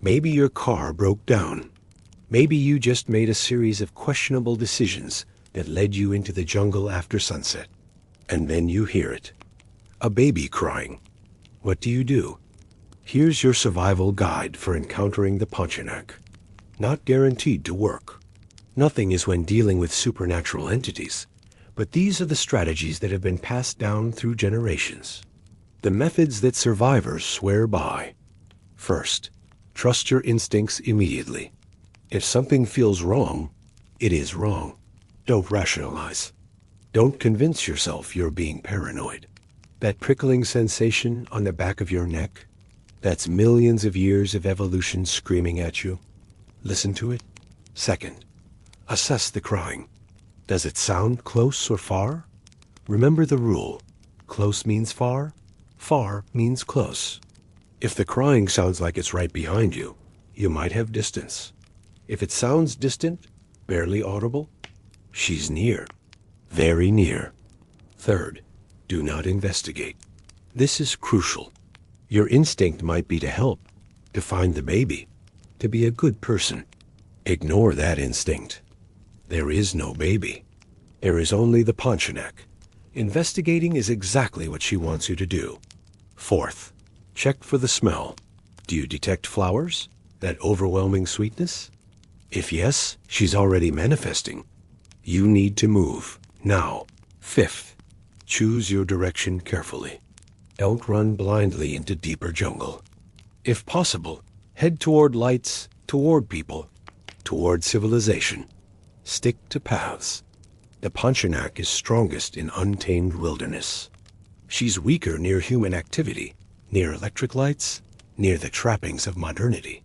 Maybe your car broke down. Maybe you just made a series of questionable decisions that led you into the jungle after sunset. And then you hear it. A baby crying. What do? Here's your survival guide for encountering the Pontianak. Not guaranteed to work. Nothing is when dealing with supernatural entities, but these are the strategies that have been passed down through generations. The methods that survivors swear by. First, trust your instincts immediately. If something feels wrong, it is wrong. Don't rationalize. Don't convince yourself you're being paranoid. That prickling sensation on the back of your neck, that's millions of years of evolution screaming at you. Listen to it. Second, assess the crying. Does it sound close or far? Remember the rule. Close means far. Far means close. If the crying sounds like it's right behind you, you might have distance. If it sounds distant, barely audible, she's near. Very near. Third, do not investigate. This is crucial. Your instinct might be to help, to find the baby, to be a good person. Ignore that instinct. There is no baby. There is only the Pontianak. Investigating is exactly what she wants you to do. Fourth, check for the smell. Do you detect flowers? That overwhelming sweetness? If yes, she's already manifesting. You need to move, now. Fifth, choose your direction carefully. Don't run blindly into deeper jungle. If possible, head toward lights, toward people, toward civilization. Stick to paths. The Pontianak is strongest in untamed wilderness. She's weaker near human activity, near electric lights, near the trappings of modernity.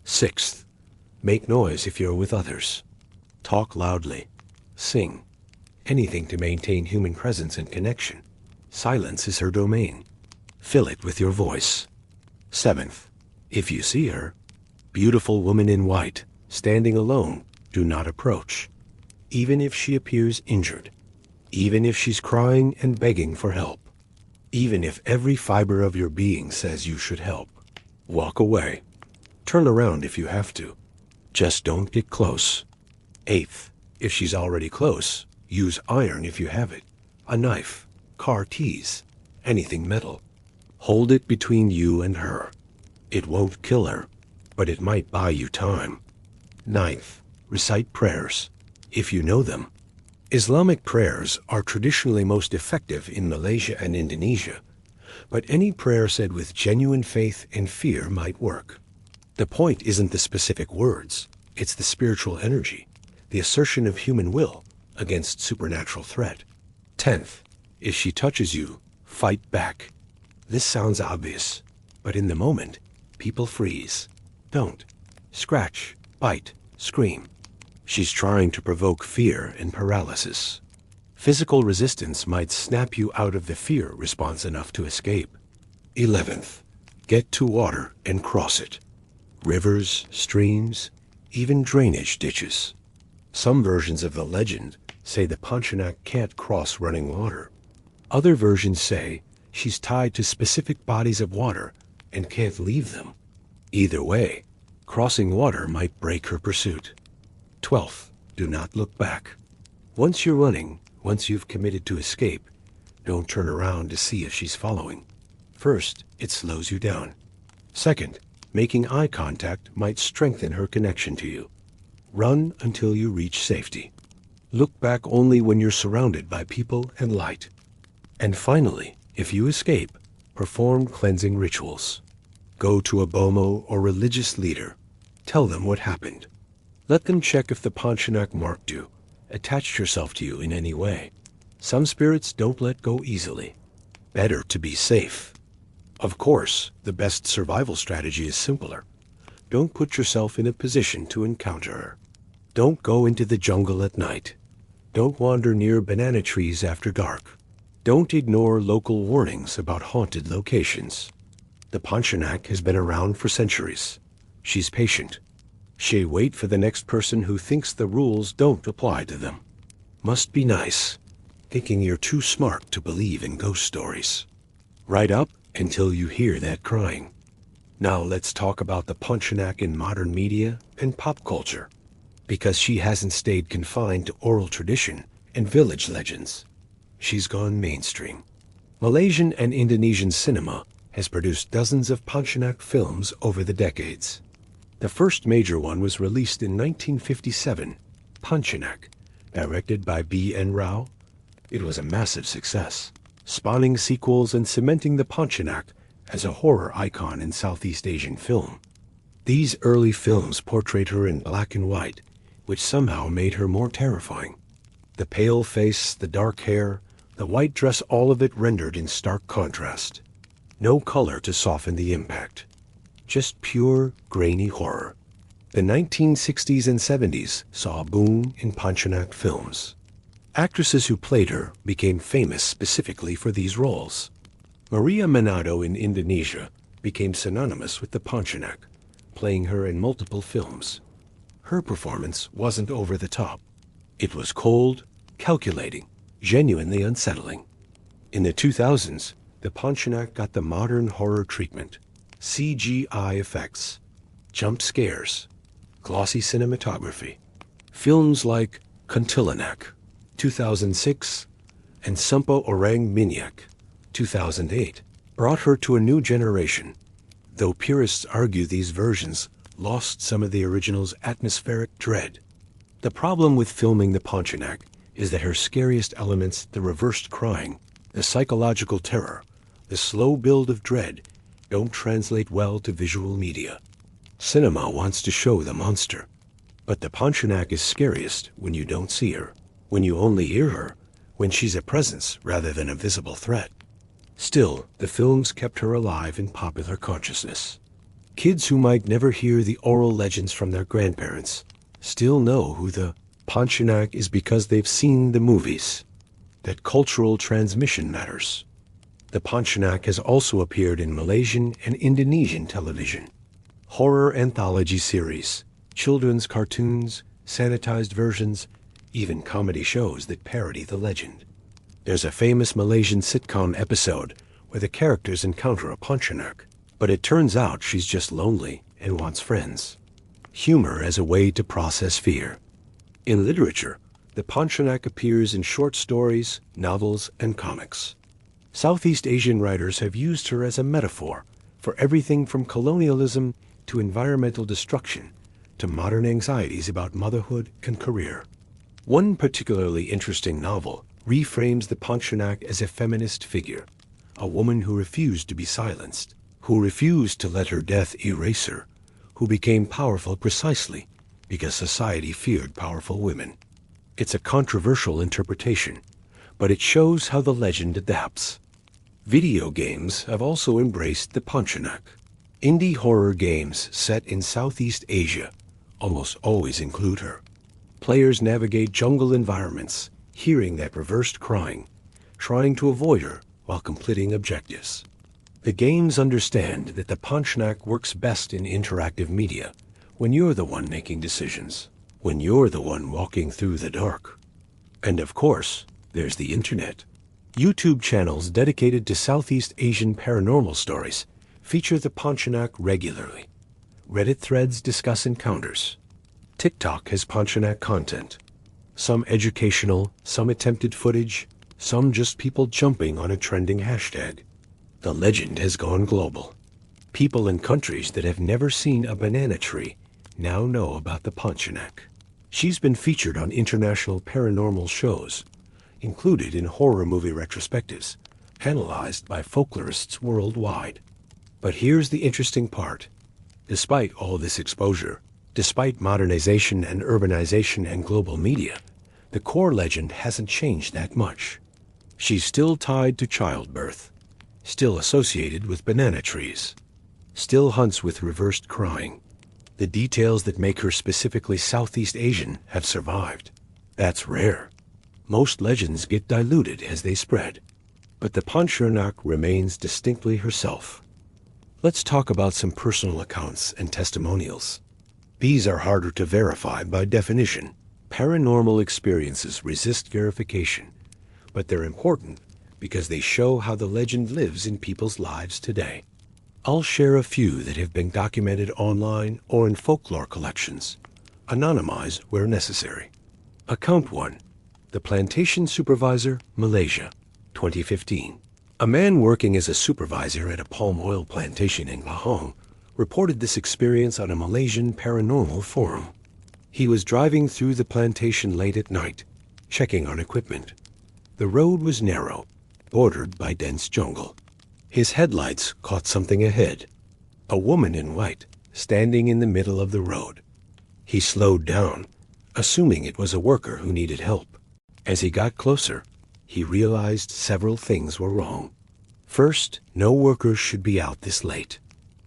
Sixth, make noise if you're with others. Talk loudly. Sing. Anything to maintain human presence and connection. Silence is her domain. Fill it with your voice. Seventh, if you see her, beautiful woman in white, standing alone, do not approach. Even if she appears injured. Even if she's crying and begging for help. Even if every fiber of your being says you should help. Walk away. Turn around if you have to. Just don't get close. Eighth, if she's already close, use iron if you have it. A knife, car keys, anything metal. Hold it between you and her. It won't kill her, but it might buy you time. Ninth, recite prayers, if you know them. Islamic prayers are traditionally most effective in Malaysia and Indonesia, but any prayer said with genuine faith and fear might work. The point isn't the specific words, it's the spiritual energy, the assertion of human will against supernatural threat. 10th, if she touches you, fight back. This sounds obvious, but in the moment, people freeze. Don't. Scratch, bite, scream. She's trying to provoke fear and paralysis. Physical resistance might snap you out of the fear response enough to escape. 11th, get to water and cross it. Rivers, streams, even drainage ditches. Some versions of the legend say the Pontianak can't cross running water. Other versions say she's tied to specific bodies of water and can't leave them. Either way, crossing water might break her pursuit. 12th, do not look back. Once you're running, once you've committed to escape, don't turn around to see if she's following. First, it slows you down. Second, making eye contact might strengthen her connection to you. Run until you reach safety. Look back only when you're surrounded by people and light. And finally, if you escape, perform cleansing rituals. Go to a bomo or religious leader. Tell them what happened. Let them check if the Pontianak marked you, attached herself to you in any way. Some spirits don't let go easily. Better to be safe. Of course, the best survival strategy is simpler. Don't put yourself in a position to encounter her. Don't go into the jungle at night. Don't wander near banana trees after dark. Don't ignore local warnings about haunted locations. The Pontianak has been around for centuries. She's patient. She'll wait for the next person who thinks the rules don't apply to them. Must be nice, thinking you're too smart to believe in ghost stories. Right up until you hear that crying. Now let's talk about the Pontianak in modern media and pop culture, because she hasn't stayed confined to oral tradition and village legends. She's gone mainstream. Malaysian and Indonesian cinema, has produced dozens of Pontianak films over the decades. The first major one was released in 1957, Pontianak, directed by B.N. Rao. It was a massive success, spawning sequels and cementing the Pontianak as a horror icon in Southeast Asian film. These early films portrayed her in black and white, which somehow made her more terrifying. The pale face, the dark hair, the white dress, all of it rendered in stark contrast. No color to soften the impact. Just pure, grainy horror. The 1960s and 70s saw a boom in Pontianak films. Actresses who played her became famous specifically for these roles. Maria Manado in Indonesia became synonymous with the Pontianak, playing her in multiple films. Her performance wasn't over the top. It was cold, calculating, genuinely unsettling. In the 2000s, the Pontianak got the modern horror treatment. CGI effects, jump scares, glossy cinematography. Films like Kuntilanak, 2006, and Sampo Orang Minyak, 2008, brought her to a new generation, though purists argue these versions lost some of the original's atmospheric dread. The problem with filming the Pontianak is that her scariest elements, the reversed crying, the psychological terror, the slow build of dread, don't translate well to visual media. Cinema wants to show the monster, but the Pontianak is scariest when you don't see her, when you only hear her, when she's a presence rather than a visible threat. Still, the films kept her alive in popular consciousness. Kids who might never hear the oral legends from their grandparents still know who the Pontianak is because they've seen the movies. That cultural transmission matters. The Pontianak has also appeared in Malaysian and Indonesian television, horror anthology series, children's cartoons, sanitized versions, even comedy shows that parody the legend. There's a famous Malaysian sitcom episode where the characters encounter a Pontianak, but it turns out she's just lonely and wants friends. Humor as a way to process fear. In literature, the Pontianak appears in short stories, novels, and comics. Southeast Asian writers have used her as a metaphor for everything from colonialism to environmental destruction to modern anxieties about motherhood and career. One particularly interesting novel reframes the Pontianak as a feminist figure, a woman who refused to be silenced, who refused to let her death erase her, who became powerful precisely because society feared powerful women. It's a controversial interpretation, but it shows how the legend adapts. Video games have also embraced the Pontianak. Indie horror games set in Southeast Asia almost always include her. Players navigate jungle environments, hearing that reversed crying, trying to avoid her while completing objectives. The games understand that the Pontianak works best in interactive media, when you're the one making decisions, when you're the one walking through the dark. And of course, there's the internet. YouTube channels dedicated to Southeast Asian paranormal stories feature the Pontianak regularly. Reddit threads discuss encounters. TikTok has Pontianak content. Some educational, some attempted footage, some just people jumping on a trending hashtag. The legend has gone global. People in countries that have never seen a banana tree now know about the Pontianak. She's been featured on international paranormal shows, included in horror movie retrospectives, analyzed by folklorists worldwide. But here's the interesting part. Despite all this exposure, despite modernization and urbanization and global media, the core legend hasn't changed that much. She's still tied to childbirth, still associated with banana trees, still hunts with reversed crying. The details that make her specifically Southeast Asian have survived. That's rare. Most legends get diluted as they spread, but the Pontianak remains distinctly herself. Let's talk about some personal accounts and testimonials. These are harder to verify by definition. Paranormal experiences resist verification, but they're important because they show how the legend lives in people's lives today. I'll share a few that have been documented online or in folklore collections, anonymized where necessary. Account 1. The Plantation Supervisor, Malaysia, 2015. A man working as a supervisor at a palm oil plantation in Lahore reported this experience on a Malaysian paranormal forum. He was driving through the plantation late at night, checking on equipment. The road was narrow, bordered by dense jungle. His headlights caught something ahead, a woman in white, standing in the middle of the road. He slowed down, assuming it was a worker who needed help. As he got closer, he realized several things were wrong. First, no workers should be out this late.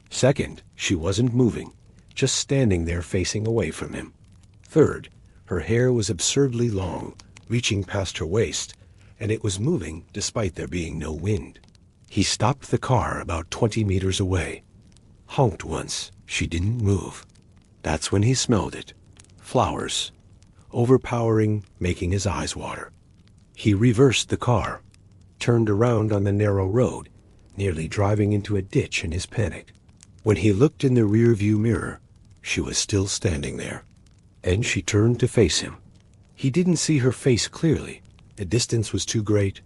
Second, she wasn't moving, just standing there facing away from him. Third, her hair was absurdly long, reaching past her waist, and it was moving despite there being no wind. He stopped the car about 20 meters away. Honked once. She didn't move. That's when he smelled it. Flowers. Overpowering, making his eyes water. He reversed the car, turned around on the narrow road, nearly driving into a ditch in his panic. When he looked in the rearview mirror, she was still standing there, and she turned to face him. He didn't see her face clearly. The distance was too great,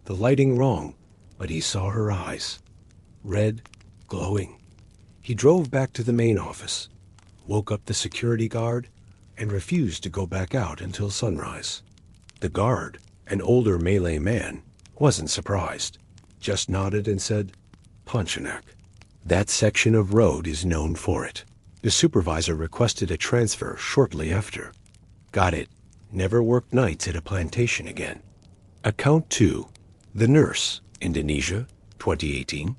the lighting wrong, but he saw her eyes. Red, glowing. He drove back to the main office, woke up the security guard, and refused to go back out until sunrise. The guard, an older Malay man, wasn't surprised, just nodded and said, "Pontianak." That section of road is known for it. The supervisor requested a transfer shortly after. Got it. Never worked nights at a plantation again. Account 2. The nurse, Indonesia, 2018.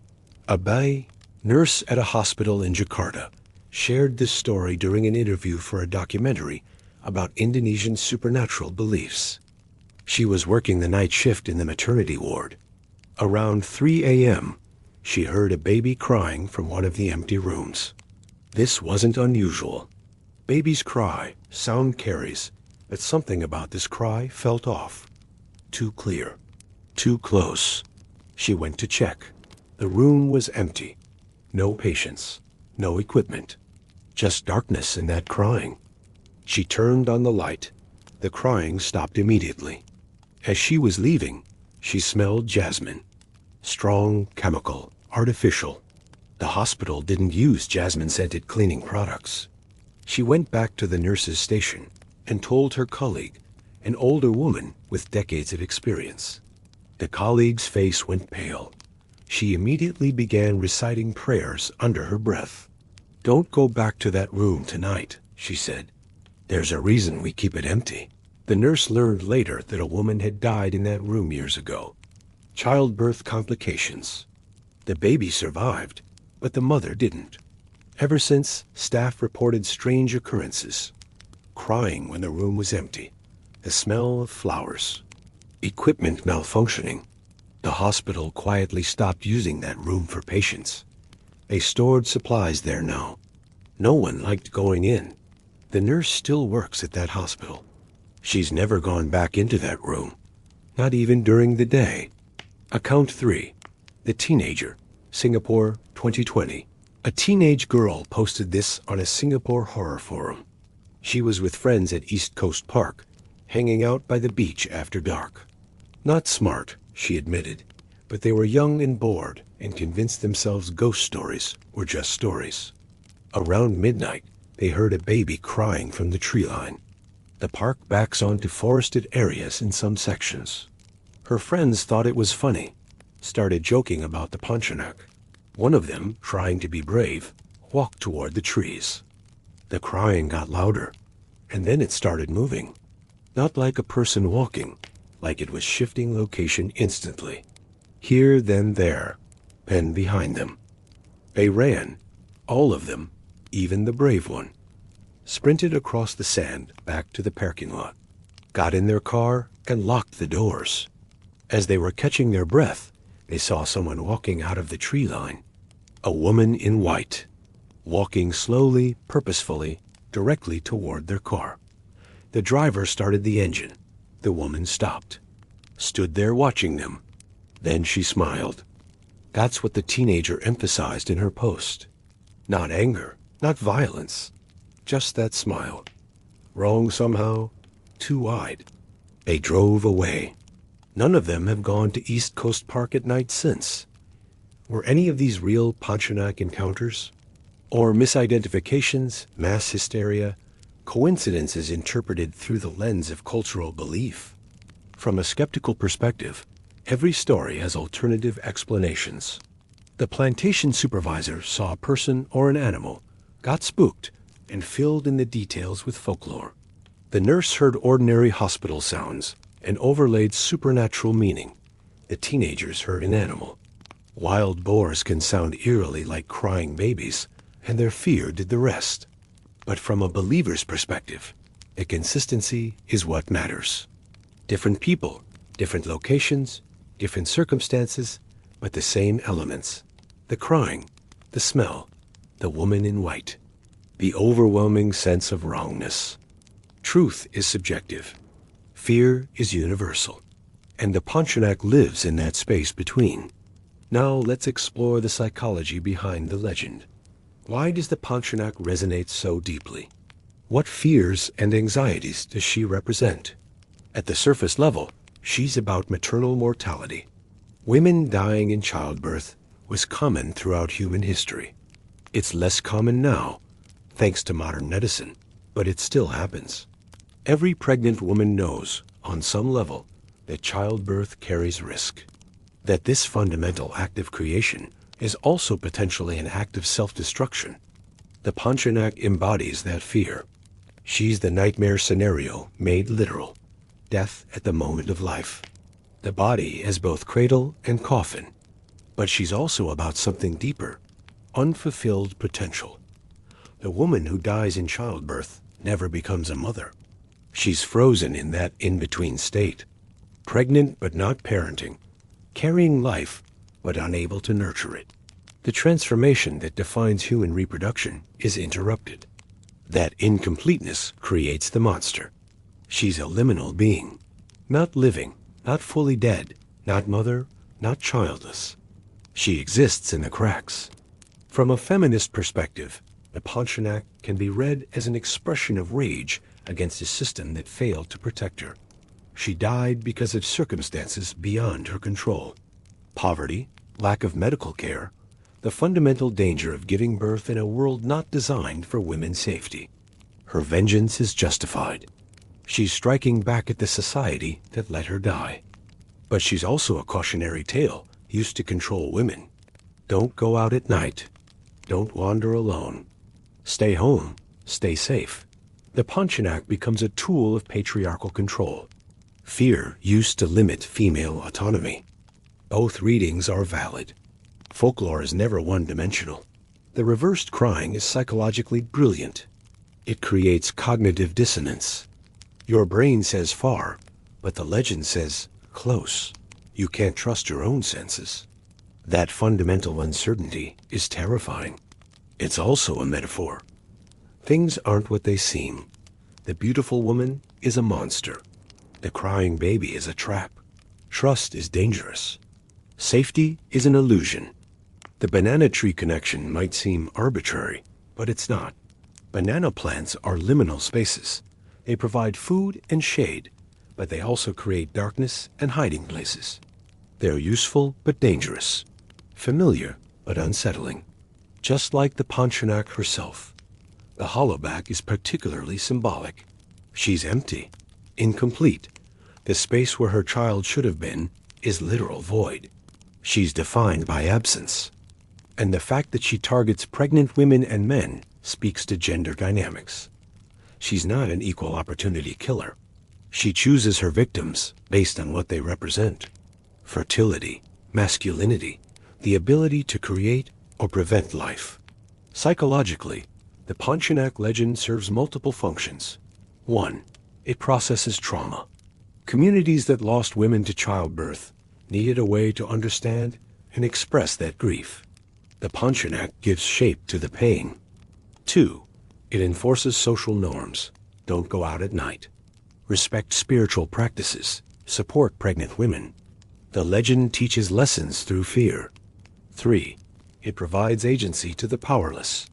A Bai, nurse at a hospital in Jakarta, shared this story during an interview for a documentary about Indonesian supernatural beliefs. She was working the night shift in the maternity ward. Around 3 a.m., she heard a baby crying from one of the empty rooms. This wasn't unusual. Babies cry, sound carries, but something about this cry felt off. Too clear. Too close. She went to check. The room was empty. No patients. No equipment. Just darkness and that crying. She turned on the light. The crying stopped immediately. As she was leaving, she smelled jasmine. Strong, chemical, artificial. The hospital didn't use jasmine-scented cleaning products. She went back to the nurse's station and told her colleague, an older woman with decades of experience. The colleague's face went pale. She immediately began reciting prayers under her breath. "Don't go back to that room tonight," she said. "There's a reason we keep it empty." The nurse learned later that a woman had died in that room years ago. Childbirth complications. The baby survived, but the mother didn't. Ever since, staff reported strange occurrences. Crying when the room was empty. The smell of flowers. Equipment malfunctioning. The hospital quietly stopped using that room for patients. They stored supplies there now. No one liked going in. The nurse still works at that hospital. She's never gone back into that room, not even during the day. Account 3. The teenager, Singapore, 2020. A teenage girl posted this on a Singapore horror forum. She was with friends at East Coast Park, hanging out by the beach after dark. Not smart, she admitted, but they were young and bored and convinced themselves ghost stories were just stories. Around midnight, they heard a baby crying from the tree line. The park backs onto forested areas in some sections. Her friends thought it was funny, started joking about the Pontianak. One of them, trying to be brave, walked toward the trees. The crying got louder, and then it started moving. Not like a person walking, like it was shifting location instantly. Here, then there, pen behind them. They ran, all of them, even the brave one. Sprinted across the sand back to the parking lot, got in their car and locked the doors. As they were catching their breath, they saw someone walking out of the tree line. A woman in white, walking slowly, purposefully, directly toward their car. The driver started the engine. The woman stopped, stood there watching them. Then she smiled. That's what the teenager emphasized in her post. Not anger, not violence. Just that smile. Wrong somehow, too wide. They drove away. None of them have gone to East Coast Park at night since. Were any of these real Pontianak encounters? Or misidentifications, mass hysteria, coincidences interpreted through the lens of cultural belief? From a skeptical perspective, every story has alternative explanations. The plantation supervisor saw a person or an animal, got spooked, and filled in the details with folklore. The nurse heard ordinary hospital sounds and overlaid supernatural meaning. The teenagers heard an animal. Wild boars can sound eerily like crying babies, and their fear did the rest. But from a believer's perspective, a consistency is what matters. Different people, different locations, different circumstances, but the same elements. The crying, the smell, the woman in white, the overwhelming sense of wrongness. Truth is subjective. Fear is universal. And the Pontianak lives in that space between. Now let's explore the psychology behind the legend. Why does the Pontianak resonate so deeply? What fears and anxieties does she represent? At the surface level, she's about maternal mortality. Women dying in childbirth was common throughout human history. It's less common now, thanks to modern medicine, but it still happens. Every pregnant woman knows, on some level, that childbirth carries risk. That this fundamental act of creation is also potentially an act of self-destruction. The Pontianak embodies that fear. She's the nightmare scenario made literal. Death at the moment of life. The body as both cradle and coffin. But she's also about something deeper. Unfulfilled potential. The woman who dies in childbirth never becomes a mother. She's frozen in that in-between state. Pregnant but not parenting. Carrying life but unable to nurture it. The transformation that defines human reproduction is interrupted. That incompleteness creates the monster. She's a liminal being. Not living, not fully dead, not mother, not childless. She exists in the cracks. From a feminist perspective, the Pontianak can be read as an expression of rage against a system that failed to protect her. She died because of circumstances beyond her control. Poverty, lack of medical care, the fundamental danger of giving birth in a world not designed for women's safety. Her vengeance is justified. She's striking back at the society that let her die. But she's also a cautionary tale used to control women. Don't go out at night. Don't wander alone. Stay home. Stay safe. The Pontianak becomes a tool of patriarchal control. Fear used to limit female autonomy. Both readings are valid. Folklore is never one-dimensional. The reversed crying is psychologically brilliant. It creates cognitive dissonance. Your brain says far, but the legend says close. You can't trust your own senses. That fundamental uncertainty is terrifying. It's also a metaphor. Things aren't what they seem. The beautiful woman is a monster. The crying baby is a trap. Trust is dangerous. Safety is an illusion. The banana tree connection might seem arbitrary, but it's not. Banana plants are liminal spaces. They provide food and shade, but they also create darkness and hiding places. They're useful but dangerous, familiar but unsettling. Just like the Pontianak herself, the hollowback is particularly symbolic. She's empty, incomplete. The space where her child should have been is literal void. She's defined by absence. And the fact that she targets pregnant women and men speaks to gender dynamics. She's not an equal opportunity killer. She chooses her victims based on what they represent. Fertility, masculinity, the ability to create or prevent life. Psychologically, the Pontianak legend serves multiple functions. 1. It processes trauma. Communities that lost women to childbirth needed a way to understand and express that grief. The Pontianak gives shape to the pain. 2. It enforces social norms. Don't go out at night. Respect spiritual practices. Support pregnant women. The legend teaches lessons through fear. 3. It provides agency to the powerless.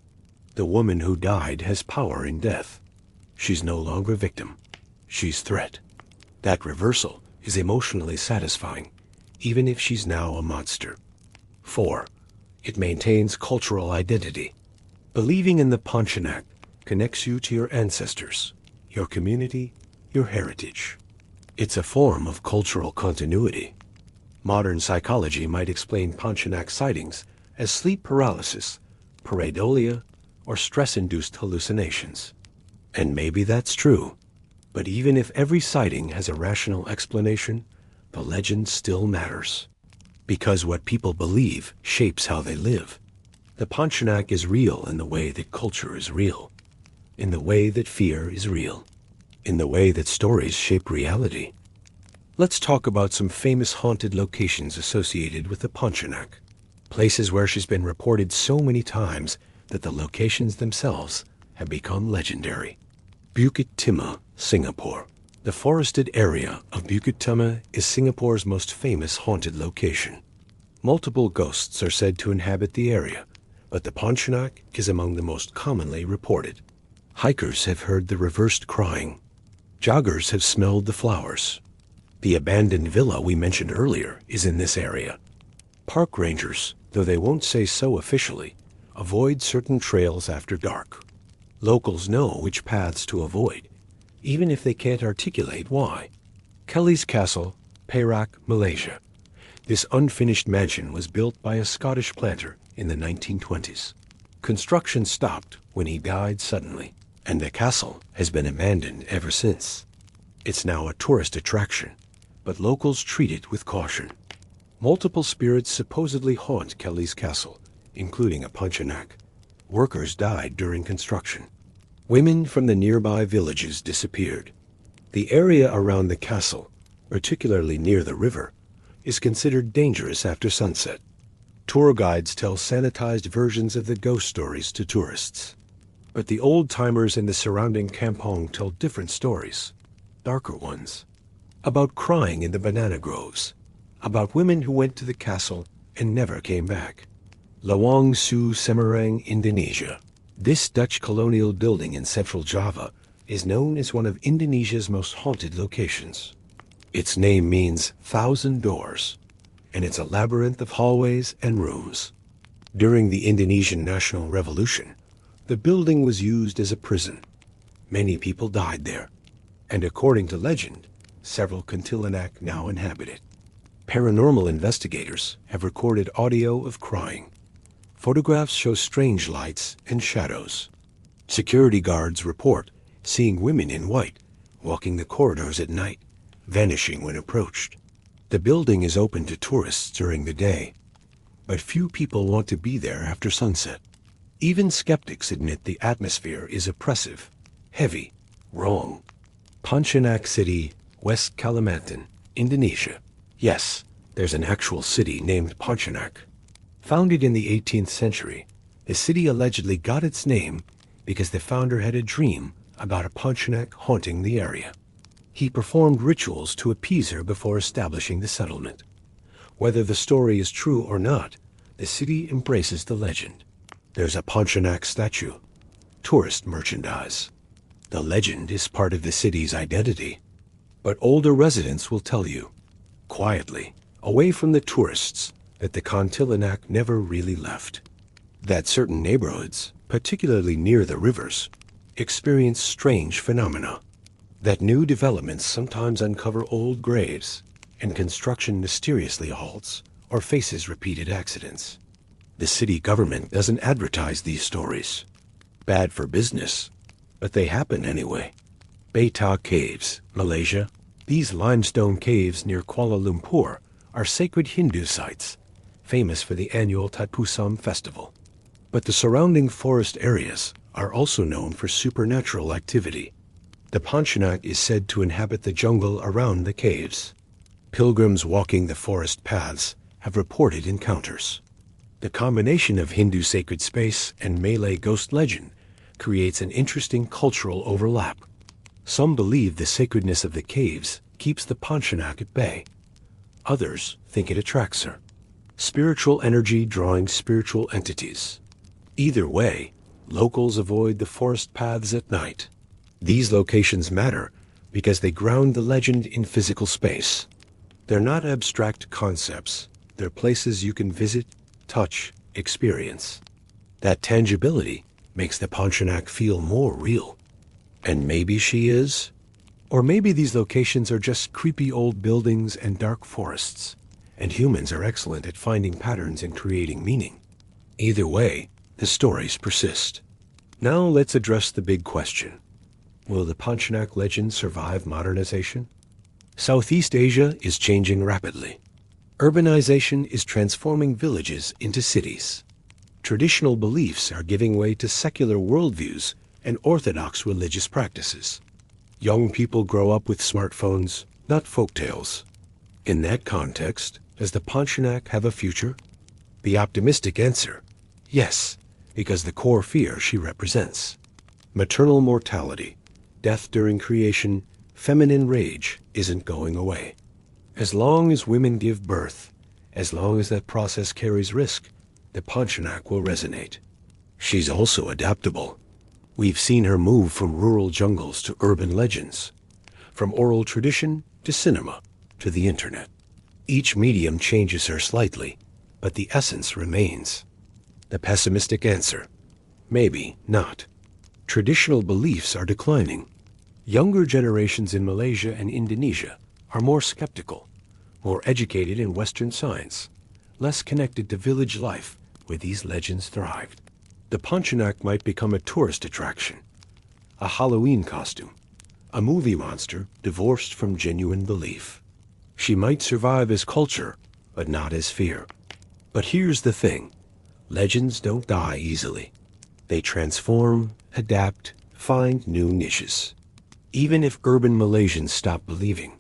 The woman who died has power in death. She's no longer victim. She's threat. That reversal is emotionally satisfying, even if she's now a monster. 4. It maintains cultural identity. Believing in the Pontianak connects you to your ancestors, your community, your heritage. It's a form of cultural continuity. Modern psychology might explain Pontianak sightings as sleep paralysis, pareidolia, or stress-induced hallucinations. And maybe that's true. But even if every sighting has a rational explanation, the legend still matters. Because what people believe shapes how they live. The Pontianak is real in the way that culture is real, in the way that fear is real, in the way that stories shape reality. Let's talk about some famous haunted locations associated with the Pontianak. Places where she's been reported so many times that the locations themselves have become legendary. Bukit Timah, Singapore. The forested area of Bukit Timah is Singapore's most famous haunted location. Multiple ghosts are said to inhabit the area, but the Pontianak is among the most commonly reported. Hikers have heard the reversed crying. Joggers have smelled the flowers. The abandoned villa we mentioned earlier is in this area. Park rangers, though they won't say so officially, avoid certain trails after dark. Locals know which paths to avoid, even if they can't articulate why. Kelly's Castle, Perak, Malaysia. This unfinished mansion was built by a Scottish planter in the 1920s. Construction stopped when he died suddenly, and the castle has been abandoned ever since. It's now a tourist attraction, but locals treat it with caution. Multiple spirits supposedly haunt Kelly's Castle, including a Pontianak. Workers died during construction. Women from the nearby villages disappeared. The area around the castle, particularly near the river, is considered dangerous after sunset. Tour guides tell sanitized versions of the ghost stories to tourists. But the old-timers in the surrounding kampong tell different stories, darker ones, about crying in the banana groves, about women who went to the castle and never came back. Lawang Su Semarang, Indonesia. This Dutch colonial building in central Java is known as one of Indonesia's most haunted locations. Its name means 1,000 doors, and it's a labyrinth of hallways and rooms. During the Indonesian National Revolution, the building was used as a prison. Many people died there, and according to legend, several kuntilanak now inhabit it. Paranormal investigators have recorded audio of crying. Photographs show strange lights and shadows. Security guards report seeing women in white walking the corridors at night, vanishing when approached. The building is open to tourists during the day, but few people want to be there after sunset. Even skeptics admit the atmosphere is oppressive, heavy, wrong. Pontianak City, West Kalimantan, Indonesia. Yes, there's an actual city named Pontianak. Founded in the 18th century, the city allegedly got its name because the founder had a dream about a Pontianak haunting the area. He performed rituals to appease her before establishing the settlement. Whether the story is true or not, the city embraces the legend. There's a Pontianak statue, tourist merchandise. The legend is part of the city's identity. But older residents will tell you, quietly, away from the tourists, that the kuntilanak never really left. That certain neighborhoods, particularly near the rivers, experience strange phenomena. That new developments sometimes uncover old graves, and construction mysteriously halts or faces repeated accidents. The city government doesn't advertise these stories. Bad for business, but they happen anyway. Beta Caves, Malaysia. These limestone caves near Kuala Lumpur are sacred Hindu sites, famous for the annual Tat Pusam festival. But the surrounding forest areas are also known for supernatural activity. The Pontianak is said to inhabit the jungle around the caves. Pilgrims walking the forest paths have reported encounters. The combination of Hindu sacred space and Malay ghost legend creates an interesting cultural overlap. Some believe the sacredness of the caves keeps the Pontianak at bay. Others think it attracts her. Spiritual energy drawing spiritual entities. Either way, locals avoid the forest paths at night. These locations matter because they ground the legend in physical space. They're not abstract concepts. They're places you can visit, touch, experience. That tangibility makes the Pontianak feel more real. And maybe she is? Or maybe these locations are just creepy old buildings and dark forests, and humans are excellent at finding patterns and creating meaning. Either way, the stories persist. Now let's address the big question. Will the Pontianak legend survive modernization? Southeast Asia is changing rapidly. Urbanization is transforming villages into cities. Traditional beliefs are giving way to secular worldviews and orthodox religious practices. Young people grow up with smartphones, not folktales. In that context, does the Pontianak have a future? The optimistic answer, yes, because the core fear she represents. Maternal mortality, death during creation, feminine rage isn't going away. As long as women give birth, as long as that process carries risk, the Pontianak will resonate. She's also adaptable. We've seen her move from rural jungles to urban legends, from oral tradition to cinema to the internet. Each medium changes her slightly, but the essence remains. The pessimistic answer, maybe not. Traditional beliefs are declining. Younger generations in Malaysia and Indonesia are more skeptical, more educated in Western science, less connected to village life where these legends thrived. The Pontianak might become a tourist attraction, a Halloween costume, a movie monster divorced from genuine belief. She might survive as culture, but not as fear. But here's the thing. Legends don't die easily. They transform, adapt, find new niches. Even if urban Malaysians stop believing,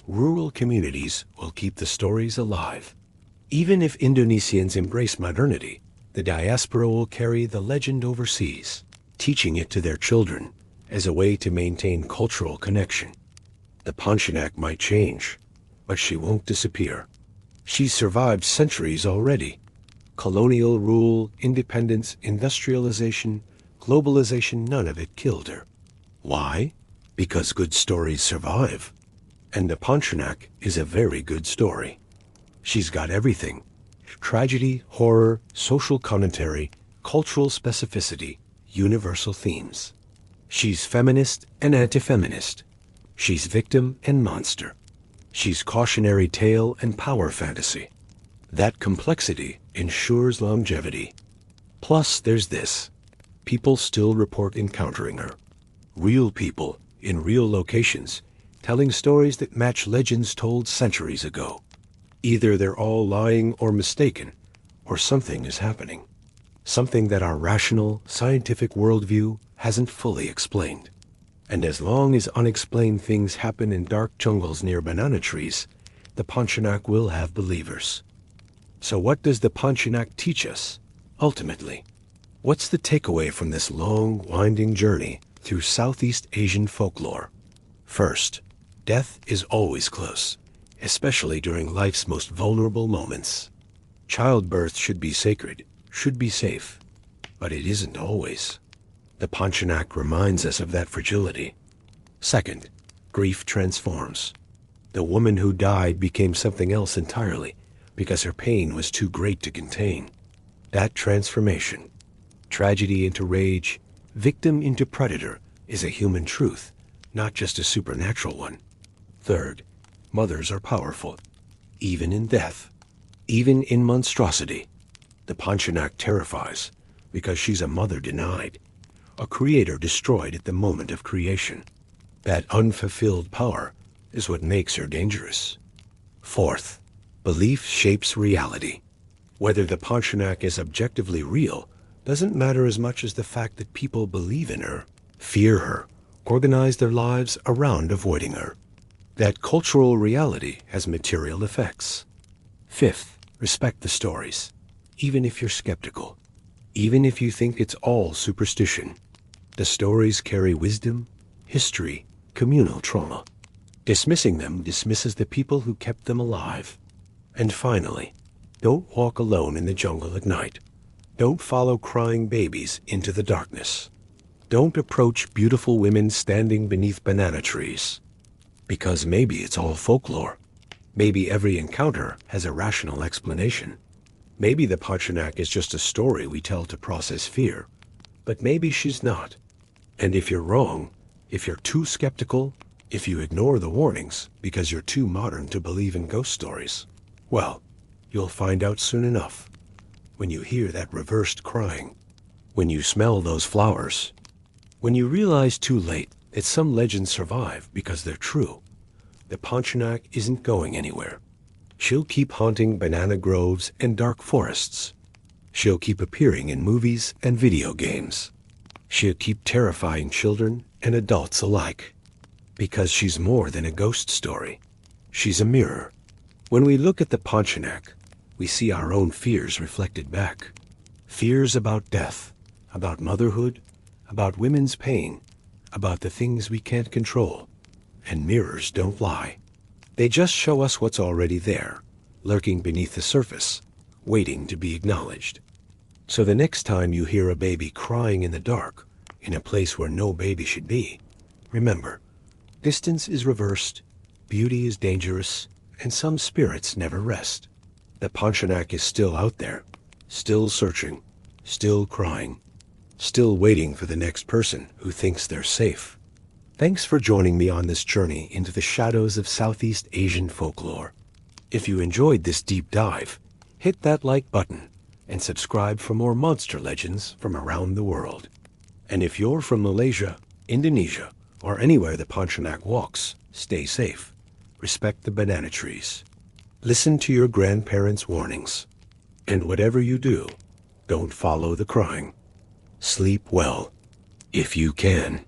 rural communities will keep the stories alive. Even if Indonesians embrace modernity, the diaspora will carry the legend overseas, teaching it to their children as a way to maintain cultural connection. The Pontianak might change, but she won't disappear. She's survived centuries already. Colonial rule, independence, industrialization, globalization, none of it killed her. Why? Because good stories survive. And the Pontianak is a very good story. She's got everything. Tragedy, horror, social commentary, cultural specificity, universal themes. She's feminist and anti-feminist. She's victim and monster. She's cautionary tale and power fantasy. That complexity ensures longevity. Plus, there's this. People still report encountering her. Real people in real locations, telling stories that match legends told centuries ago. Either they're all lying or mistaken, or something is happening. Something that our rational, scientific worldview hasn't fully explained. And as long as unexplained things happen in dark jungles near banana trees, the Pontianak will have believers. So what does the Pontianak teach us, ultimately? What's the takeaway from this long, winding journey through Southeast Asian folklore? First, death is always close, especially during life's most vulnerable moments. Childbirth should be sacred, should be safe, but it isn't always. The Pontianak reminds us of that fragility. Second, grief transforms. The woman who died became something else entirely because her pain was too great to contain. That transformation, tragedy into rage, victim into predator, is a human truth, not just a supernatural one. Third, mothers are powerful, even in death, even in monstrosity. The Pontianak terrifies because she's a mother denied, a creator destroyed at the moment of creation. That unfulfilled power is what makes her dangerous. Fourth, belief shapes reality. Whether the Pontianak is objectively real doesn't matter as much as the fact that people believe in her, fear her, organize their lives around avoiding her. That cultural reality has material effects. Fifth, respect the stories, even if you're skeptical, even if you think it's all superstition. The stories carry wisdom, history, communal trauma. Dismissing them dismisses the people who kept them alive. And finally, don't walk alone in the jungle at night. Don't follow crying babies into the darkness. Don't approach beautiful women standing beneath banana trees. Because maybe it's all folklore. Maybe every encounter has a rational explanation. Maybe the Pontianak is just a story we tell to process fear. But maybe she's not. And if you're wrong, if you're too skeptical, if you ignore the warnings because you're too modern to believe in ghost stories, well, you'll find out soon enough. When you hear that reversed crying, when you smell those flowers, when you realize too late that some legends survive because they're true, the Pontianak isn't going anywhere. She'll keep haunting banana groves and dark forests. She'll keep appearing in movies and video games. She'll keep terrifying children and adults alike. Because she's more than a ghost story. She's a mirror. When we look at the Pontianak, we see our own fears reflected back. Fears about death, about motherhood, about women's pain, about the things we can't control. And mirrors don't lie. They just show us what's already there, lurking beneath the surface, waiting to be acknowledged. So the next time you hear a baby crying in the dark, in a place where no baby should be, remember, distance is reversed, beauty is dangerous, and some spirits never rest. The Pontianak is still out there, still searching, still crying, still waiting for the next person who thinks they're safe. Thanks for joining me on this journey into the shadows of Southeast Asian folklore. If you enjoyed this deep dive, hit that like button and subscribe for more monster legends from around the world. And if you're from Malaysia, Indonesia, or anywhere the Pontianak walks, stay safe. Respect the banana trees. Listen to your grandparents' warnings. And whatever you do, don't follow the crying. Sleep well, if you can.